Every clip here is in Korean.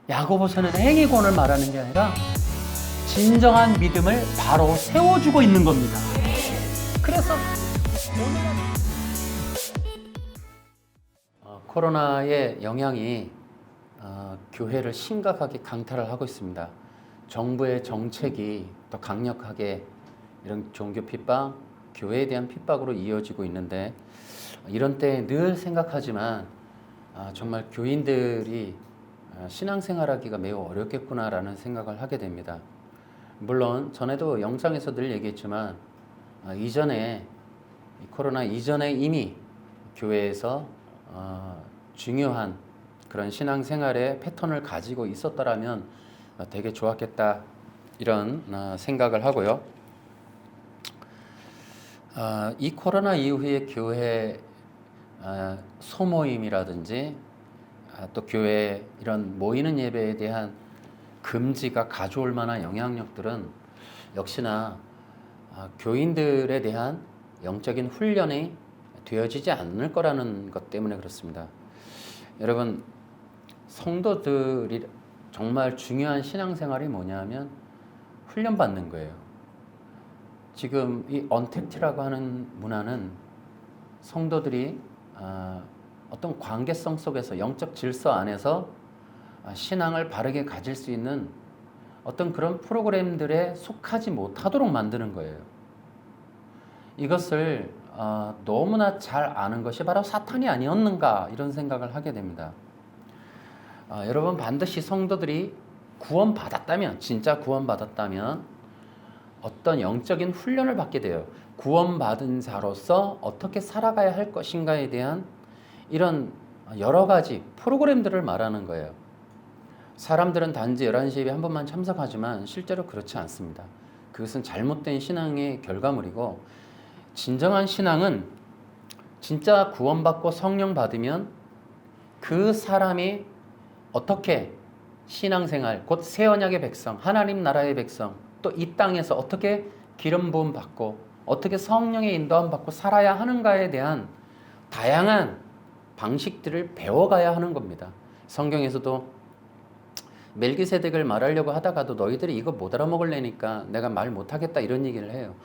야고보서는 행위권을 말하는 게 아니라 진정한 믿음을 바로 세워주고 있는 겁니다. 그래서 코로나의 영향이 교회를 심각하게 강타를 하고 있습니다. 정부의 정책이 더 강력하게 이런 종교 핍박, 교회에 대한 핍박으로 이어지고 있는데, 이런 때 늘 생각하지만 정말 교인들이 신앙생활하기가 매우 어렵겠구나라는 생각을 하게 됩니다. 물론 전에도 영상에서 늘 얘기했지만 이전에 코로나 이전에 이미 교회에서 중요한 그런 신앙생활의 패턴을 가지고 있었더라면 되게 좋았겠다, 이런 생각을 하고요. 이 코로나 이후에 교회 소모임이라든지 또 교회 이런 모이는 예배에 대한 금지가 가져올 만한 영향력들은 역시나 교인들에 대한 영적인 훈련이 되어지지 않을 거라는 것 때문에 그렇습니다. 여러분, 성도들이 정말 중요한 신앙생활이 뭐냐면 훈련받는 거예요. 지금 이 언택트라고 하는 문화는 성도들이 어떤 관계성 속에서, 영적 질서 안에서 신앙을 바르게 가질 수 있는 어떤 그런 프로그램들에 속하지 못하도록 만드는 거예요. 이것을 너무나 잘 아는 것이 바로 사탄이 아니었는가, 이런 생각을 하게 됩니다. 여러분, 반드시 성도들이 구원받았다면, 진짜 구원받았다면 어떤 영적인 훈련을 받게 돼요. 구원받은 자로서 어떻게 살아가야 할 것인가에 대한 이런 여러 가지 프로그램들을 말하는 거예요. 사람들은 단지 11시 예배 한 번만 참석하지만 실제로 그렇지 않습니다. 그것은 잘못된 신앙의 결과물이고, 진정한 신앙은 진짜 구원받고 성령 받으면 그 사람이 어떻게 신앙생활, 곧 새 언약의 백성, 하나님 나라의 백성, 또 이 땅에서 어떻게 기름 부음 받고 어떻게 성령의 인도함 받고 살아야 하는가에 대한 다양한 방식들을 배워가야 하는 겁니다. 성경에서도 멜기세덱을 말하려고 하다가도 너희들이 이거 못 알아먹으려니까 내가 말 못하겠다, 이런 얘기를 해요.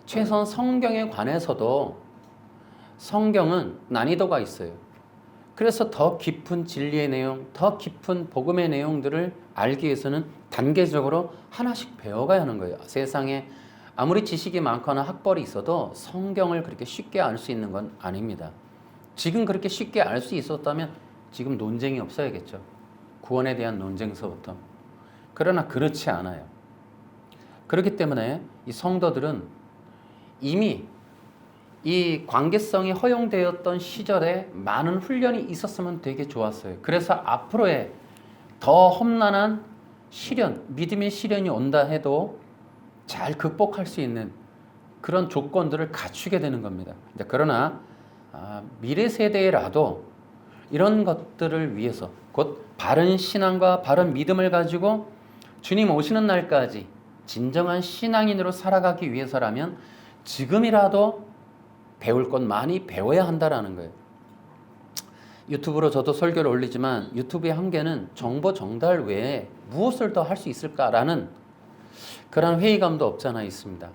최소한 성경에 관해서도 성경은 난이도가 있어요. 그래서 더 깊은 진리의 내용, 더 깊은 복음의 내용들을 알기 위해서는 단계적으로 하나씩 배워가야 하는 거예요. 세상에 아무리 지식이 많거나 학벌이 있어도 성경을 그렇게 쉽게 알 수 있는 건 아닙니다. 지금 그렇게 쉽게 알 수 있었다면 지금 논쟁이 없어야겠죠. 구원에 대한 논쟁서부터. 그러나 그렇지 않아요. 그렇기 때문에 이 성도들은 이미 이 관계성이 허용되었던 시절에 많은 훈련이 있었으면 되게 좋았어요. 그래서 앞으로의 더 험난한 시련, 믿음의 시련이 온다 해도 잘 극복할 수 있는 그런 조건들을 갖추게 되는 겁니다. 그러나 미래 세대라도 이런 것들을 위해서, 곧 바른 신앙과 바른 믿음을 가지고 주님 오시는 날까지 진정한 신앙인으로 살아가기 위해서라면 지금이라도 배울 것 많이 배워야 한다라는 거예요. 유튜브로 저도 설교를 올리지만 유튜브의 한계는 정보 전달 외에 무엇을 더 할 수 있을까라는 그런 회의감도 없잖아 있습니다.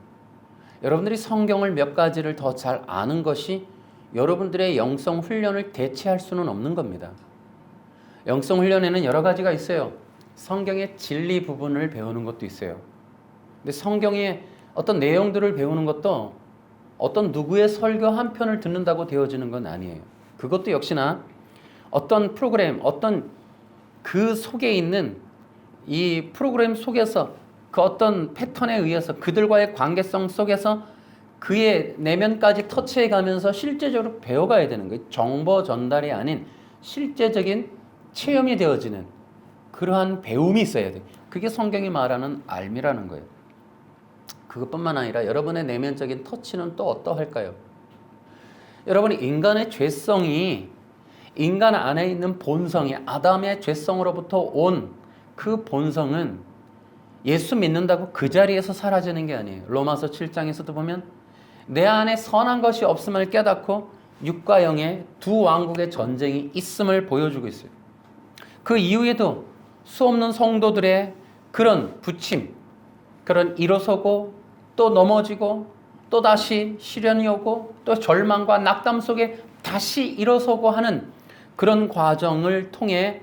여러분들이 성경을 몇 가지를 더 잘 아는 것이 여러분들의 영성 훈련을 대체할 수는 없는 겁니다. 영성 훈련에는 여러 가지가 있어요. 성경의 진리 부분을 배우는 것도 있어요. 근데 성경의 어떤 내용들을 배우는 것도 어떤 누구의 설교 한 편을 듣는다고 되어지는 건 아니에요. 그것도 역시나 어떤 프로그램, 어떤 그 속에 있는 이 프로그램 속에서 그 어떤 패턴에 의해서 그들과의 관계성 속에서 그의 내면까지 터치해 가면서 실제적으로 배워가야 되는 거예요. 정보 전달이 아닌 실제적인 체험이 되어지는 그러한 배움이 있어야 돼요. 그게 성경이 말하는 알미라는 거예요. 그것뿐만 아니라 여러분의 내면적인 터치는 또 어떠할까요? 여러분이 인간의 죄성이, 인간 안에 있는 본성이 아담의 죄성으로부터 온 그 본성은 예수 믿는다고 그 자리에서 사라지는 게 아니에요. 로마서 7장에서도 보면 내 안에 선한 것이 없음을 깨닫고 육과 영의 두 왕국의 전쟁이 있음을 보여주고 있어요. 그 이후에도 수 없는 성도들의 그런 부침, 그런 일어서고 또 넘어지고 또 다시 시련이 오고 또 절망과 낙담 속에 다시 일어서고 하는 그런 과정을 통해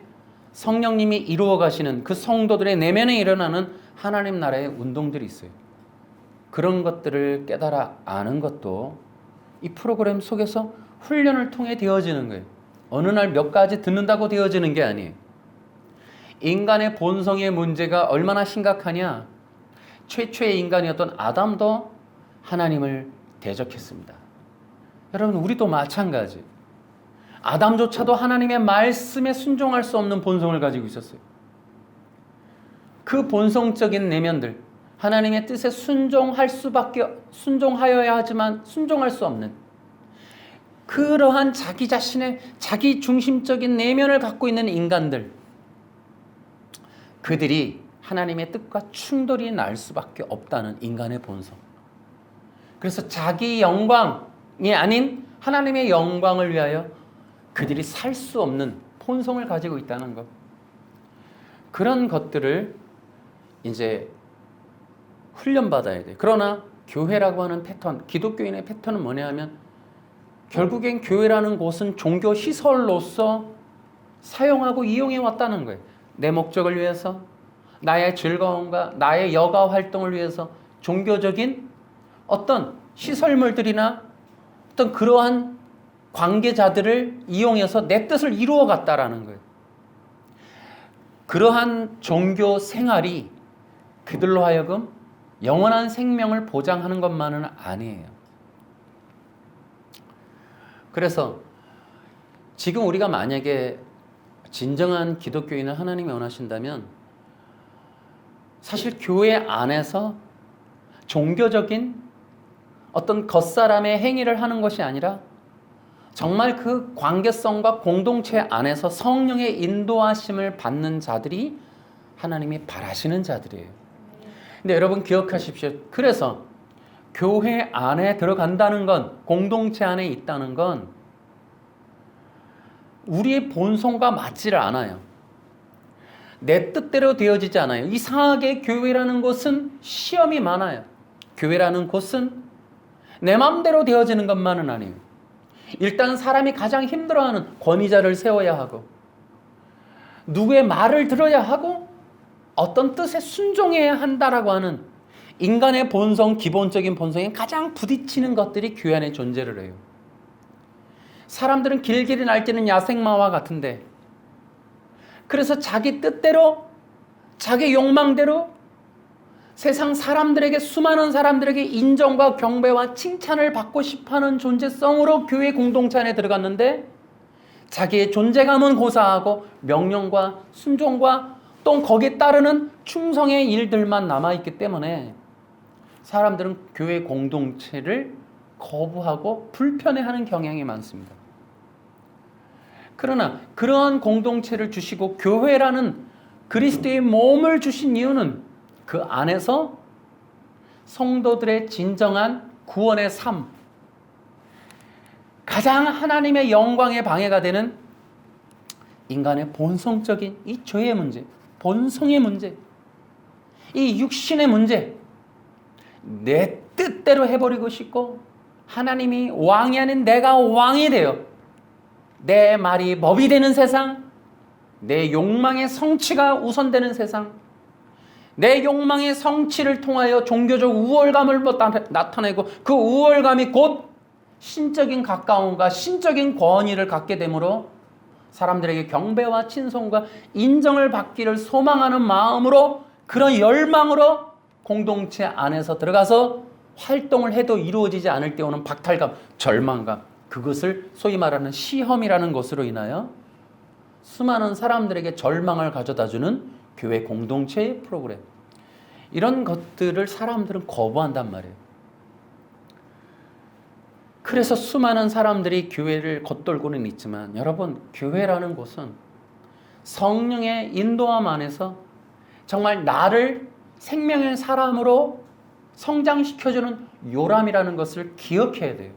성령님이 이루어 가시는 그 성도들의 내면에 일어나는 하나님 나라의 운동들이 있어요. 그런 것들을 깨달아 아는 것도 이 프로그램 속에서 훈련을 통해 되어지는 거예요. 어느 날 몇 가지 듣는다고 되어지는 게 아니에요. 인간의 본성의 문제가 얼마나 심각하냐. 최초의 인간이었던 아담도 하나님을 대적했습니다. 여러분, 우리도 마찬가지. 아담조차도 하나님의 말씀에 순종할 수 없는 본성을 가지고 있었어요. 그 본성적인 내면들, 하나님의 뜻에 순종하여야 하지만 순종할 수 없는 그러한 자기 자신의 자기 중심적인 내면을 갖고 있는 인간들, 그들이 하나님의 뜻과 충돌이 날 수밖에 없다는 인간의 본성. 그래서 자기 영광이 아닌 하나님의 영광을 위하여 그들이 살 수 없는 본성을 가지고 있다는 것. 그런 것들을 이제 훈련받아야 돼. 그러나 교회라고 하는 패턴, 기독교인의 패턴은 뭐냐 하면 결국엔 교회라는 곳은 종교 시설로서 사용하고 이용해 왔다는 거예요. 내 목적을 위해서, 나의 즐거움과 나의 여가 활동을 위해서 종교적인 어떤 시설물들이나 어떤 그러한 관계자들을 이용해서 내 뜻을 이루어 갔다라는 거예요. 그러한 종교 생활이 그들로 하여금 영원한 생명을 보장하는 것만은 아니에요. 그래서 지금 우리가 만약에 진정한 기독교인을 하나님이 원하신다면 사실 교회 안에서 종교적인 어떤 겉사람의 행위를 하는 것이 아니라 정말 그 관계성과 공동체 안에서 성령의 인도하심을 받는 자들이 하나님이 바라시는 자들이에요. 근데 여러분 기억하십시오. 그래서 교회 안에 들어간다는 건, 공동체 안에 있다는 건 우리의 본성과 맞지를 않아요. 내 뜻대로 되어지지 않아요. 이상하게 교회라는 곳은 시험이 많아요. 교회라는 곳은 내 마음대로 되어지는 것만은 아니에요. 일단 사람이 가장 힘들어하는 권위자를 세워야 하고 누구의 말을 들어야 하고 어떤 뜻에 순종해야 한다라고 하는 인간의 본성, 기본적인 본성에 가장 부딪히는 것들이 교회 안에 존재를 해요. 사람들은 길길이 날뛰는 야생마와 같은데 그래서 자기 뜻대로 자기 욕망대로 세상 사람들에게, 수많은 사람들에게 인정과 경배와 칭찬을 받고 싶어하는 존재성으로 교회 공동체 안에 들어갔는데 자기의 존재감은 고사하고 명령과 순종과 또 거기에 따르는 충성의 일들만 남아있기 때문에 사람들은 교회 공동체를 거부하고 불편해하는 경향이 많습니다. 그러나 그러한 공동체를 주시고 교회라는 그리스도의 몸을 주신 이유는 그 안에서 성도들의 진정한 구원의 삶, 가장 하나님의 영광에 방해가 되는 인간의 본성적인 이 죄의 문제, 본성의 문제, 이 육신의 문제, 내 뜻대로 해버리고 싶고 하나님이 왕이 아닌 내가 왕이 되어 내 말이 법이 되는 세상, 내 욕망의 성취가 우선되는 세상, 내 욕망의 성취를 통하여 종교적 우월감을 나타내고 그 우월감이 곧 신적인 가까움과 신적인 권위를 갖게 되므로 사람들에게 경배와 친송과 인정을 받기를 소망하는 마음으로, 그런 열망으로 공동체 안에서 들어가서 활동을 해도 이루어지지 않을 때 오는 박탈감, 절망감, 그것을 소위 말하는 시험이라는 것으로 인하여 수많은 사람들에게 절망을 가져다주는 교회 공동체의 프로그램, 이런 것들을 사람들은 거부한단 말이에요. 그래서 수많은 사람들이 교회를 겉돌고는 있지만 여러분, 교회라는 곳은 성령의 인도함 안에서 정말 나를 생명의 사람으로 성장시켜주는 요람이라는 것을 기억해야 돼요.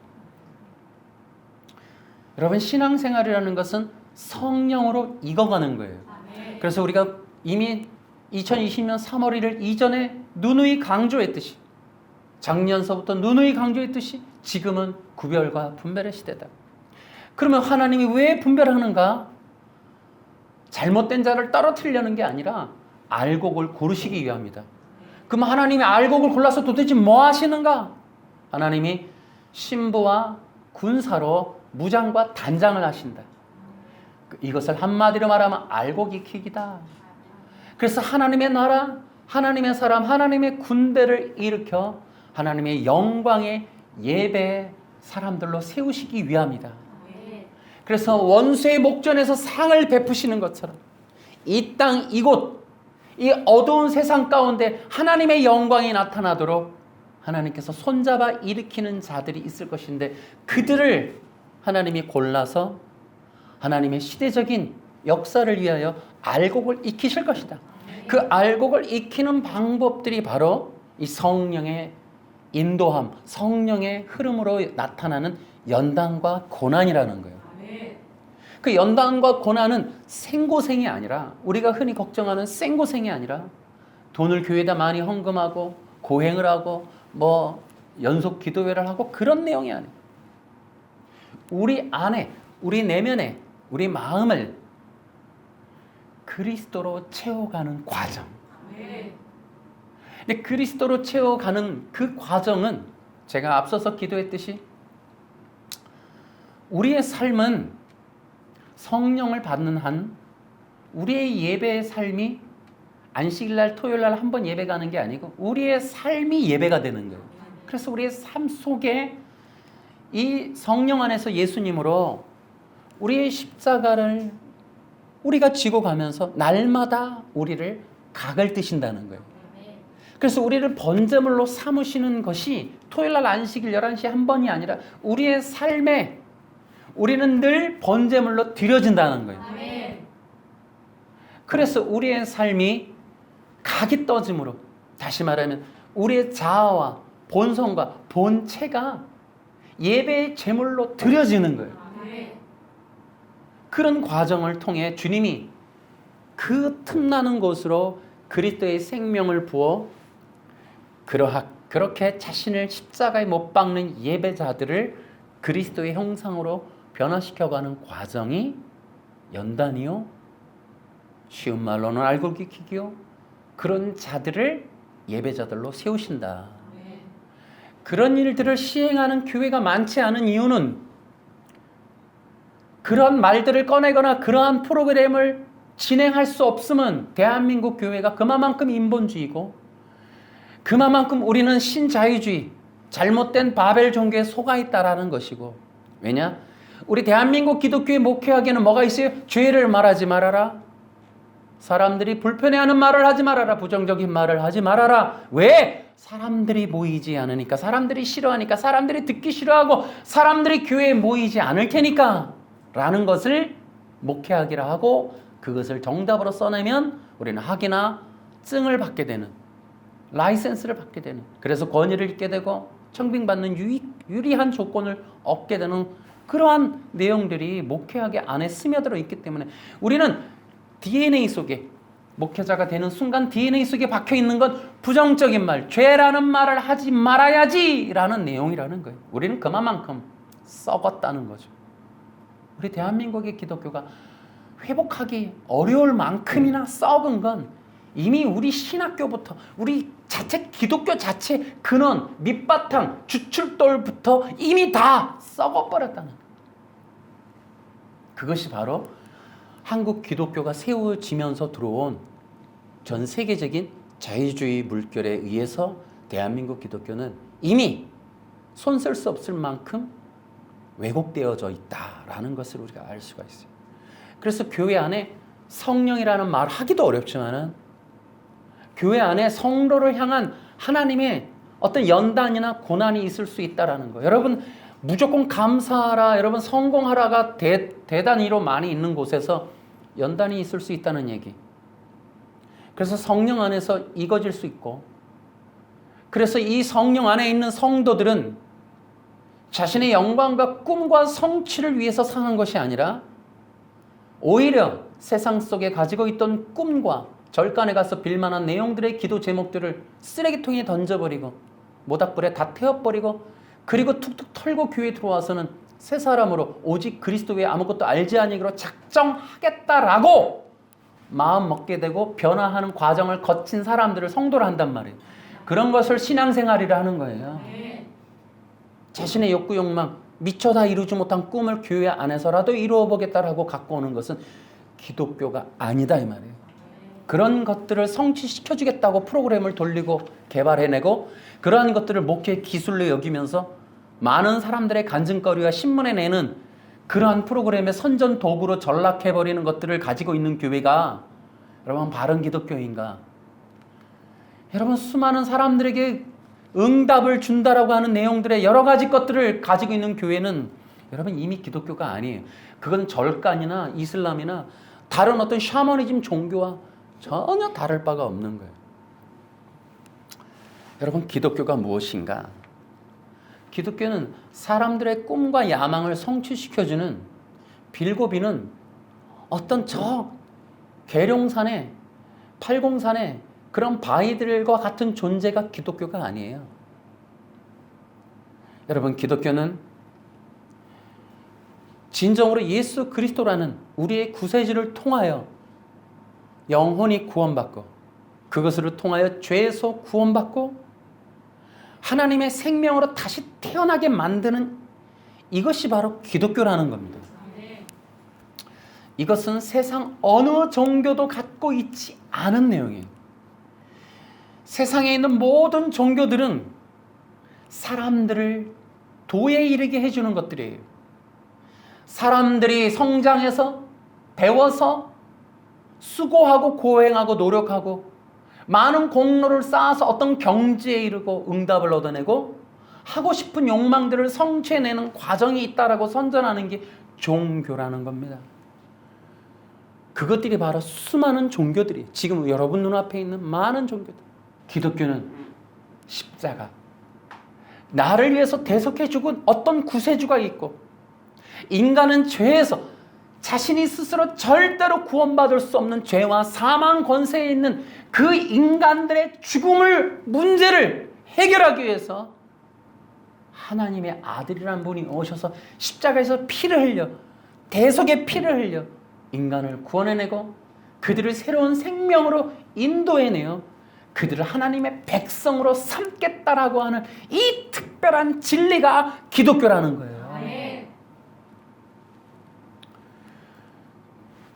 여러분, 신앙생활이라는 것은 성령으로 익어가는 거예요. 그래서 우리가 이미 2020년 3월 1일 이전에 누누이 강조했듯이, 작년서부터 누누이 강조했듯이 지금은 구별과 분별의 시대다. 그러면 하나님이 왜 분별하는가? 잘못된 자를 떨어뜨리려는 게 아니라 알곡을 고르시기 위함이다. 그럼 하나님이 알곡을 골라서 도대체 뭐 하시는가? 하나님이 신부와 군사로 무장과 단장을 하신다. 이것을 한마디로 말하면 알곡 익히기다. 그래서 하나님의 나라, 하나님의 사람, 하나님의 군대를 일으켜 하나님의 영광의 예배 사람들로 세우시기 위함이다. 그래서 원수의 목전에서 상을 베푸시는 것처럼 이 땅 이곳, 이 어두운 세상 가운데 하나님의 영광이 나타나도록 하나님께서 손잡아 일으키는 자들이 있을 것인데, 그들을 하나님이 골라서 하나님의 시대적인 역사를 위하여 알곡을 익히실 것이다. 그 알곡을 익히는 방법들이 바로 이 성령의 인도함, 성령의 흐름으로 나타나는 연단과 고난이라는 거예요. 그 연단과 고난은 생고생이 아니라, 우리가 흔히 걱정하는 생고생이 아니라 돈을 교회에다 많이 헌금하고 고행을 하고 뭐 연속 기도회를 하고 그런 내용이 아니에요. 우리 안에, 우리 내면에, 우리 마음을 그리스도로 채워가는 과정. 근데 그리스도로 채워가는 그 과정은 제가 앞서서 기도했듯이 우리의 삶은 성령을 받는 한 우리의 예배의 삶이 안식일날 토요일날 한 번 예배 가는 게 아니고 우리의 삶이 예배가 되는 거예요. 그래서 우리의 삶 속에 이 성령 안에서 예수님으로 우리의 십자가를 우리가 지고 가면서 날마다 우리를 각을 뜨신다는 거예요. 그래서 우리를 번제물로 삼으시는 것이 토요일날 안식일 11시에 한 번이 아니라 우리의 삶에 우리는 늘 번제물로 드려진다는 거예요. 그래서 우리의 삶이 각이 떠짐으로, 다시 말하면 우리의 자아와 본성과 본체가 예배의 제물로 드려지는 거예요. 그런 과정을 통해 주님이 그 틈나는 곳으로 그리스도의 생명을 부어 그렇게 자신을 십자가에 못 박는 예배자들을 그리스도의 형상으로 변화시켜가는 과정이 연단이요, 쉬운 말로는 알곡 익히기요, 그런 자들을 예배자들로 세우신다. 그런 일들을 시행하는 교회가 많지 않은 이유는 그런 말들을 꺼내거나 그러한 프로그램을 진행할 수 없으면 대한민국 교회가 그만큼 인본주의고 그만큼 우리는 신자유주의, 잘못된 바벨 종교에 속아 있다라는 것이고, 왜냐? 우리 대한민국 기독교의 목회하기에는 뭐가 있어요? 죄를 말하지 말아라, 사람들이 불편해하는 말을 하지 말아라, 부정적인 말을 하지 말아라. 왜? 사람들이 모이지 않으니까, 사람들이 싫어하니까, 사람들이 듣기 싫어하고 사람들이 교회에 모이지 않을 테니까 라는 것을 목회하기라 하고, 그것을 정답으로 써내면 우리는 학위나 증을 받게 되는, 라이센스를 받게 되는, 그래서 권위를 잃게 되고 청빙받는 유리한 조건을 얻게 되는 그러한 내용들이 목회학의 안에 스며들어 있기 때문에 우리는 DNA 속에, 목회자가 되는 순간 DNA 속에 박혀 있는 건 부정적인 말, 죄라는 말을 하지 말아야지 라는 내용이라는 거예요. 우리는 그만큼 썩었다는 거죠. 우리 대한민국의 기독교가 회복하기 어려울 만큼이나 썩은 건 이미 우리 신학교부터, 우리 자체 기독교 자체 근원, 밑바탕, 주출돌부터 이미 다 썩어버렸다는 거예요. 그것이 바로 한국 기독교가 세워지면서 들어온 전 세계적인 자유주의 물결에 의해서 대한민국 기독교는 이미 손 쓸 수 없을 만큼 왜곡되어져 있다라는 것을 우리가 알 수가 있어요. 그래서 교회 안에 성령이라는 말 하기도 어렵지만은 교회 안에 성도를 향한 하나님의 어떤 연단이나 고난이 있을 수 있다라는 거예요. 여러분 무조건 감사하라, 여러분 성공하라가 대단히로 많이 있는 곳에서 연단이 있을 수 있다는 얘기. 그래서 성령 안에서 익어질 수 있고, 그래서 이 성령 안에 있는 성도들은 자신의 영광과 꿈과 성취를 위해서 사는 것이 아니라 오히려 세상 속에 가지고 있던 꿈과 절간에 가서 빌만한 내용들의 기도 제목들을 쓰레기통에 던져버리고 모닥불에 다 태워버리고 그리고 툭툭 털고 교회에 들어와서는 새 사람으로 오직 그리스도 외에 아무것도 알지 아니기로 작정하겠다라고 마음 먹게 되고 변화하는 과정을 거친 사람들을 성도로 한단 말이에요. 그런 것을 신앙생활이라 하는 거예요. 자신의 욕구 욕망 미처 다 이루지 못한 꿈을 교회 안에서라도 이루어보겠다라고 갖고 오는 것은 기독교가 아니다 이 말이에요. 그런 것들을 성취시켜주겠다고 프로그램을 돌리고 개발해내고 그러한 것들을 목회 기술로 여기면서 많은 사람들의 간증거리와 신문에 내는 그러한 프로그램의 선전 도구로 전락해버리는 것들을 가지고 있는 교회가 여러분 바른 기독교인가? 여러분 수많은 사람들에게 응답을 준다라고 하는 내용들의 여러 가지 것들을 가지고 있는 교회는 여러분 이미 기독교가 아니에요. 그건 절간이나 이슬람이나 다른 어떤 샤머니즘 종교와 전혀 다를 바가 없는 거예요. 여러분 기독교가 무엇인가? 기독교는 사람들의 꿈과 야망을 성취시켜주는 빌고비는 어떤 저 계룡산에 팔공산에 그런 바위들과 같은 존재가 기독교가 아니에요. 여러분 기독교는 진정으로 예수 그리스도라는 우리의 구세주를 통하여 영혼이 구원받고 그것을 통하여 죄에서 구원받고 하나님의 생명으로 다시 태어나게 만드는 이것이 바로 기독교라는 겁니다. 이것은 세상 어느 종교도 갖고 있지 않은 내용이에요. 세상에 있는 모든 종교들은 사람들을 도에 이르게 해주는 것들이에요. 사람들이 성장해서 배워서 수고하고 고행하고 노력하고 많은 공로를 쌓아서 어떤 경지에 이르고 응답을 얻어내고 하고 싶은 욕망들을 성취해내는 과정이 있다라고 선전하는 게 종교라는 겁니다. 그것들이 바로 수많은 종교들이 지금 여러분 눈앞에 있는 많은 종교들. 기독교는 십자가, 나를 위해서 대속해 죽은 어떤 구세주가 있고 인간은 죄에서 자신이 스스로 절대로 구원받을 수 없는 죄와 사망 권세에 있는 그 인간들의 죽음을 문제를 해결하기 위해서 하나님의 아들이라는 분이 오셔서 십자가에서 피를 흘려 대속의 피를 흘려 인간을 구원해내고 그들을 새로운 생명으로 인도해내어 그들을 하나님의 백성으로 삼겠다라고 하는 이 특별한 진리가 기독교라는 거예요.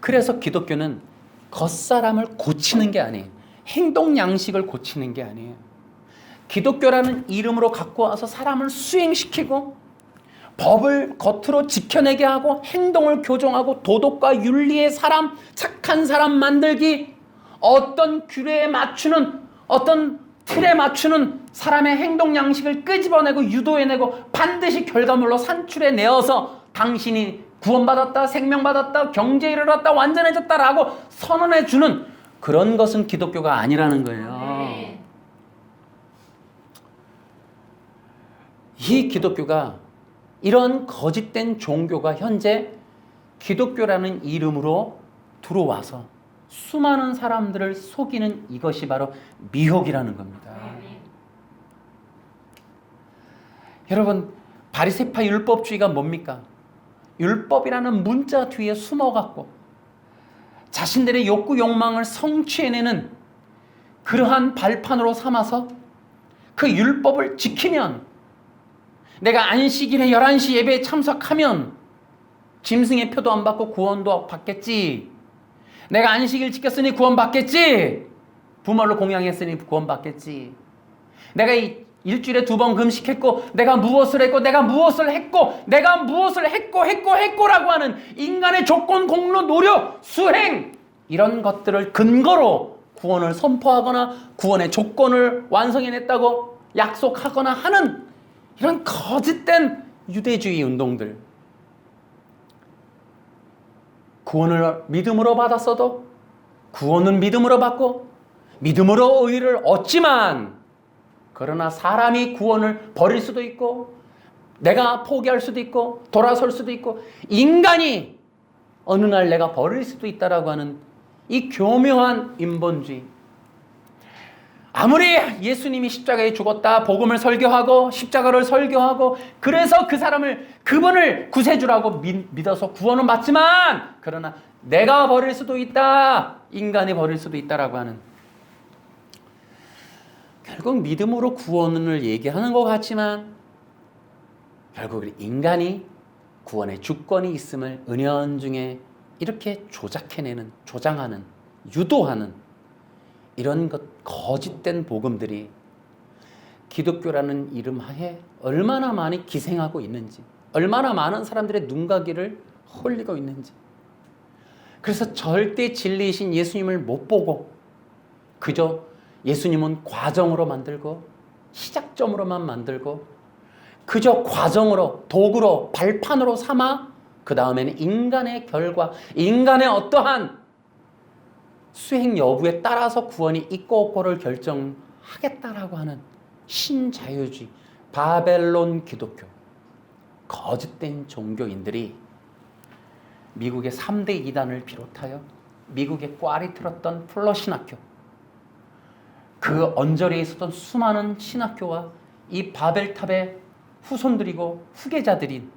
그래서 기독교는 겉사람을 고치는 게 아니에요. 행동 양식을 고치는 게 아니에요. 기독교라는 이름으로 갖고 와서 사람을 수행시키고 법을 겉으로 지켜내게 하고 행동을 교정하고 도덕과 윤리의 사람, 착한 사람 만들기, 어떤 규례에 맞추는 어떤 틀에 맞추는 사람의 행동 양식을 끄집어내고 유도해내고 반드시 결과물로 산출해내어서 당신이 구원받았다, 생명받았다, 경제에 이르렀다, 완전해졌다라고 선언해주는 그런 것은 기독교가 아니라는 거예요. 이 기독교가 이런 거짓된 종교가 현재 기독교라는 이름으로 들어와서 수많은 사람들을 속이는 이것이 바로 미혹이라는 겁니다. 여러분 바리새파 율법주의가 뭡니까? 율법이라는 문자 뒤에 숨어갖고 자신들의 욕구 욕망을 성취해내는 그러한 발판으로 삼아서 그 율법을 지키면 내가 안식일에 11시 예배에 참석하면 짐승의 표도 안 받고 구원도 받겠지. 내가 안식일 지켰으니 구원받겠지. 부모를 공양했으니 구원받겠지. 내가 일주일에 2번 금식했고 내가 무엇을 했고 내가 무엇을 했고 내가 무엇을 했고라고 하는 인간의 조건, 공로, 노력, 수행 이런 것들을 근거로 구원을 선포하거나 구원의 조건을 완성해냈다고 약속하거나 하는 이런 거짓된 유대주의 운동들. 구원을 믿음으로 받았어도 구원은 믿음으로 받고 믿음으로 의를 얻지만 그러나 사람이 구원을 버릴 수도 있고 내가 포기할 수도 있고 돌아설 수도 있고 인간이 어느 날 내가 버릴 수도 있다라고 하는 이 교묘한 인본주의. 아무리 예수님이 십자가에 죽었다, 복음을 설교하고 십자가를 설교하고 그래서 그분을 구세주라고 믿어서 구원은 받지만, 그러나 내가 버릴 수도 있다, 인간이 버릴 수도 있다라고 하는, 결국 믿음으로 구원을 얘기하는 것 같지만 결국 인간이 구원의 주권이 있음을 은연중에 이렇게 조작해내는, 조장하는, 유도하는 이런 거짓된 복음들이 기독교라는 이름 하에 얼마나 많이 기생하고 있는지, 얼마나 많은 사람들의 눈과 귀를 홀리고 있는지. 그래서 절대 진리이신 예수님을 못 보고 그저 예수님은 과정으로 만들고 시작점으로만 만들고 그저 과정으로, 도구로, 발판으로 삼아 그 다음에는 인간의 결과, 인간의 어떠한 수행 여부에 따라서 구원이 있고 없고를 결정하겠다라고 하는 신자유주의, 바벨론 기독교, 거짓된 종교인들이 미국의 3대 이단을 비롯하여 미국의 꽈리 틀었던 플러신학교, 그 언저리에 있었던 수많은 신학교와 이 바벨탑의 후손들이고 후계자들인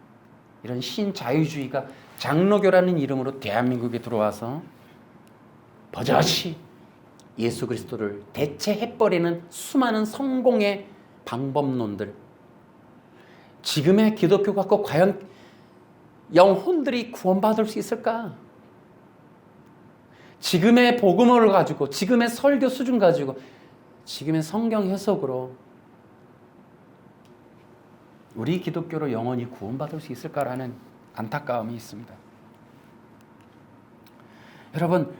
이런 신자유주의가 장로교라는 이름으로 대한민국에 들어와서 버젓이 예수 그리스도를 대체해버리는 수많은 성공의 방법론들. 지금의 기독교 갖고 과연 영혼들이 구원받을 수 있을까? 지금의 복음을 가지고, 지금의 설교 수준 가지고, 지금의 성경 해석으로 우리 기독교로 영원히 구원받을 수 있을까라는 안타까움이 있습니다. 여러분,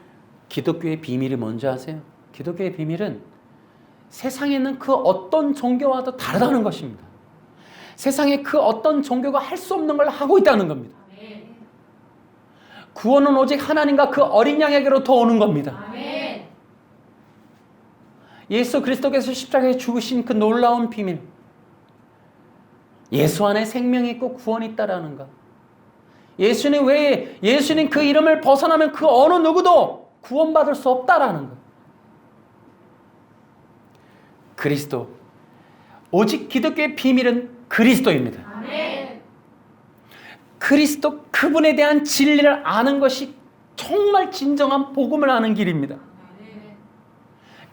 기독교의 비밀이 뭔지 아세요? 기독교의 비밀은 세상에 있는 그 어떤 종교와도 다르다는 것입니다. 세상에 그 어떤 종교가 할 수 없는 걸 하고 있다는 겁니다. 구원은 오직 하나님과 그 어린 양에게로부터 오는 겁니다. 예수 그리스도께서 십자가에 죽으신 그 놀라운 비밀, 예수 안에 생명이 있고 구원이 있다라는 것. 예수님 외에, 예수님 그 이름을 벗어나면 그 어느 누구도 구원받을 수 없다라는 것. 그리스도, 오직 기독교의 비밀은 그리스도입니다. 아멘. 그리스도, 그분에 대한 진리를 아는 것이 정말 진정한 복음을 아는 길입니다. 아멘.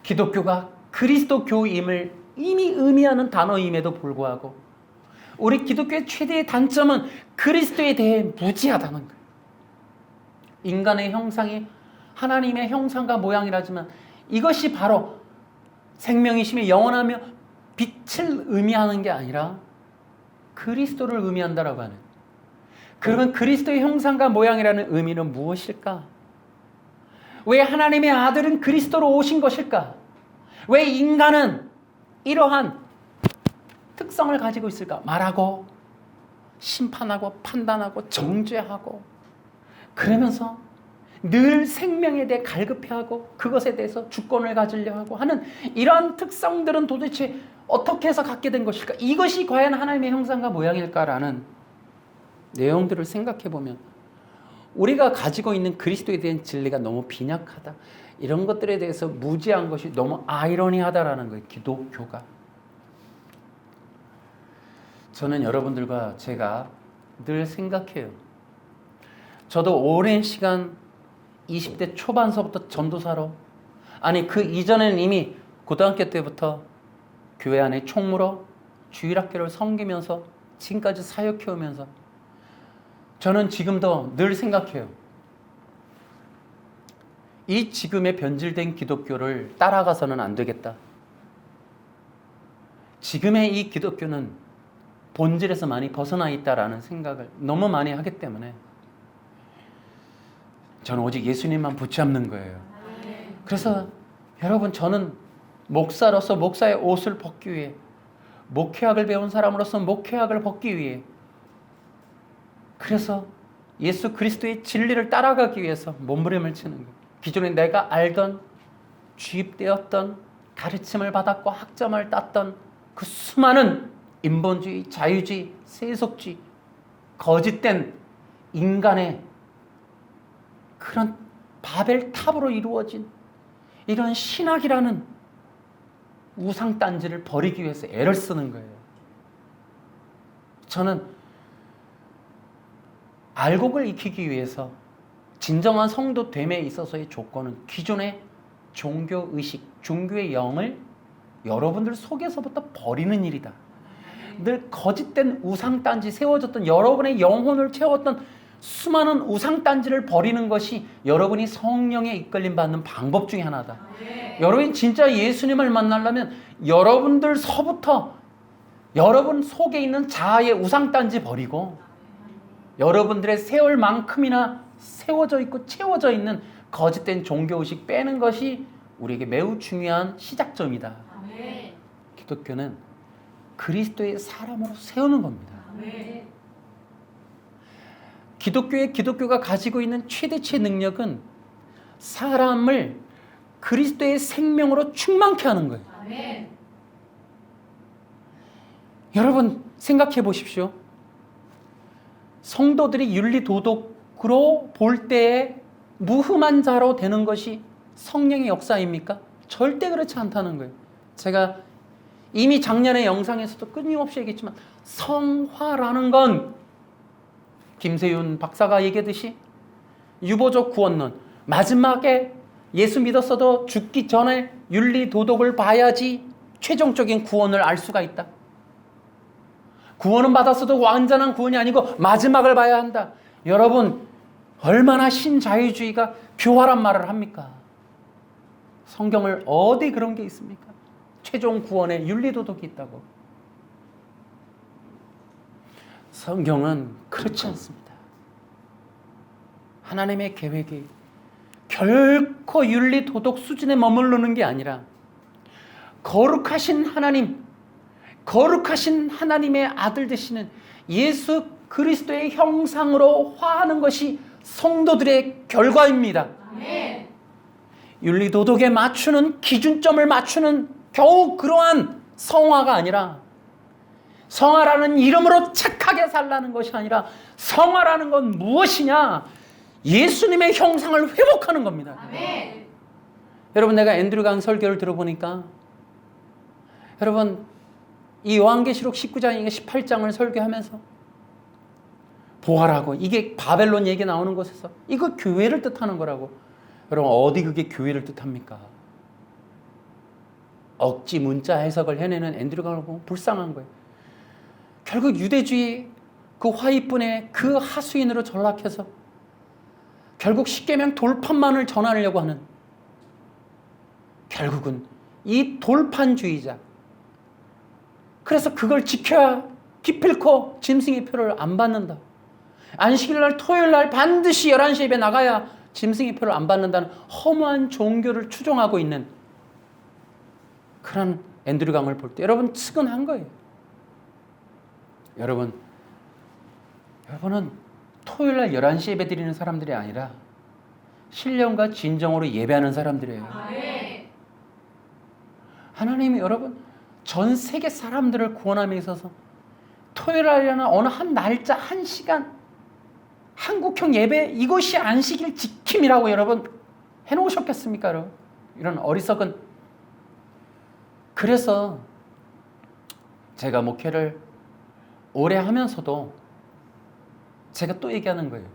기독교가 그리스도 교임을 이미 의미하는 단어임에도 불구하고 우리 기독교의 최대의 단점은 그리스도에 대해 무지하다는 거예요. 인간의 형상이 하나님의 형상과 모양이라지만 이것이 바로 생명이시며 영원하며 빛을 의미하는 게 아니라 그리스도를 의미한다라고 하는. 그러면 그리스도의 형상과 모양이라는 의미는 무엇일까? 왜 하나님의 아들은 그리스도로 오신 것일까? 왜 인간은 이러한 특성을 가지고 있을까? 말하고 심판하고 판단하고 정죄하고 그러면서 늘 생명에 대해 갈급해하고 그것에 대해서 주권을 가지려 하고 하는 이러한 특성들은 도대체 어떻게 해서 갖게 된 것일까? 이것이 과연 하나님의 형상과 모양일까라는 내용들을 생각해 보면 우리가 가지고 있는 그리스도에 대한 진리가 너무 빈약하다. 이런 것들에 대해서 무지한 것이 너무 아이러니하다라는 거예요. 기독교가. 저는 여러분들과 제가 늘 생각해요. 저도 오랜 시간 20대 초반서부터 전도사로, 아니 그 이전에는 이미 고등학교 때부터 교회 안에 총무로 주일학교를 섬기면서 지금까지 사역해오면서 저는 지금도 늘 생각해요. 이 지금의 변질된 기독교를 따라가서는 안 되겠다. 지금의 이 기독교는 본질에서 많이 벗어나 있다라는 생각을 너무 많이 하기 때문에 저는 오직 예수님만 붙잡는 거예요. 그래서 여러분, 저는 목사로서 목사의 옷을 벗기 위해, 목회학을 배운 사람으로서 목회학을 벗기 위해, 그래서 예수 그리스도의 진리를 따라가기 위해서 몸부림을 치는 거예요. 기존에 내가 알던, 주입되었던, 가르침을 받았고 학점을 땄던 그 수많은 인본주의, 자유주의, 세속주의, 거짓된 인간의 그런 바벨탑으로 이루어진 이런 신학이라는 우상단지를 버리기 위해서 애를 쓰는 거예요. 저는 알곡을 익히기 위해서 진정한 성도됨에 있어서의 조건은 기존의 종교의식, 종교의 영을 여러분들 속에서부터 버리는 일이다. 늘 거짓된 우상단지 세워졌던 여러분의 영혼을 채웠던 수많은 우상단지를 버리는 것이 여러분이 성령에 이끌림 받는 방법 중에 하나다. 여러분이 진짜 예수님을 만나려면 여러분들서부터 여러분 속에 있는 자아의 우상단지 버리고 여러분들의 세월만큼이나 세워져 있고 채워져 있는 거짓된 종교의식 빼는 것이 우리에게 매우 중요한 시작점이다. 기독교는 그리스도의 사람으로 세우는 겁니다. 기독교가 가지고 있는 최대치의 능력은 사람을 그리스도의 생명으로 충만케 하는 거예요. 여러분 생각해 보십시오. 성도들이 윤리도덕으로 볼 때에 무흠한 자로 되는 것이 성령의 역사입니까? 절대 그렇지 않다는 거예요. 제가 이미 작년의 영상에서도 끊임없이 얘기했지만 성화라는 건 김세윤 박사가 얘기했듯이 유보적 구원론, 마지막에 예수 믿었어도 죽기 전에 윤리도덕을 봐야지 최종적인 구원을 알 수가 있다. 구원은 받았어도 완전한 구원이 아니고 마지막을 봐야 한다. 여러분 얼마나 신자유주의가 교활한 말을 합니까? 성경을 어디 그런 게 있습니까? 최종 구원에 윤리도덕이 있다고. 성경은 그렇지 않습니다. 하나님의 계획이 결코 윤리도덕 수준에 머무르는 게 아니라 거룩하신 하나님, 거룩하신 하나님의 아들 되시는 예수 그리스도의 형상으로 화하는 것이 성도들의 결과입니다. 아멘. 윤리도덕에 맞추는 기준점을 맞추는 겨우 그러한 성화가 아니라 성화라는 이름으로 착하게 살라는 것이 아니라 성화라는 건 무엇이냐? 예수님의 형상을 회복하는 겁니다. 아멘. 여러분 내가 앤드류 강 설교를 들어보니까 여러분 이 요한계시록 19장인가 18장을 설교하면서 보아라고 이게 바벨론 얘기 나오는 곳에서 이거 교회를 뜻하는 거라고. 여러분 어디 그게 교회를 뜻합니까? 억지 문자 해석을 해내는 앤드류 강을 보면 불쌍한 거예요. 결국 유대주의 그 화이분의 그 하수인으로 전락해서 결국 십계명 돌판만을 전하려고 하는 결국은 이 돌판주의자. 그래서 그걸 지켜야 기필코 짐승의 표를 안 받는다. 안식일날 토요일날 반드시 11시 예배 나가야 짐승의 표를 안 받는다는 허무한 종교를 추종하고 있는 그런 앤드류 강을 볼 때 여러분 측은한 거예요. 여러분은 토요일날 11시 예배 드리는 사람들이 아니라 신령과 진정으로 예배하는 사람들이에요. 하나님이 여러분 전 세계 사람들을 구원함에 있어서 토요일날이나 어느 한 날짜 한 시간 한국형 예배 이것이 안식일 지킴이라고 여러분 해놓으셨겠습니까? 여러분? 이런 어리석은. 그래서 제가 목회를 오래 하면서도 제가 또 얘기하는 거예요.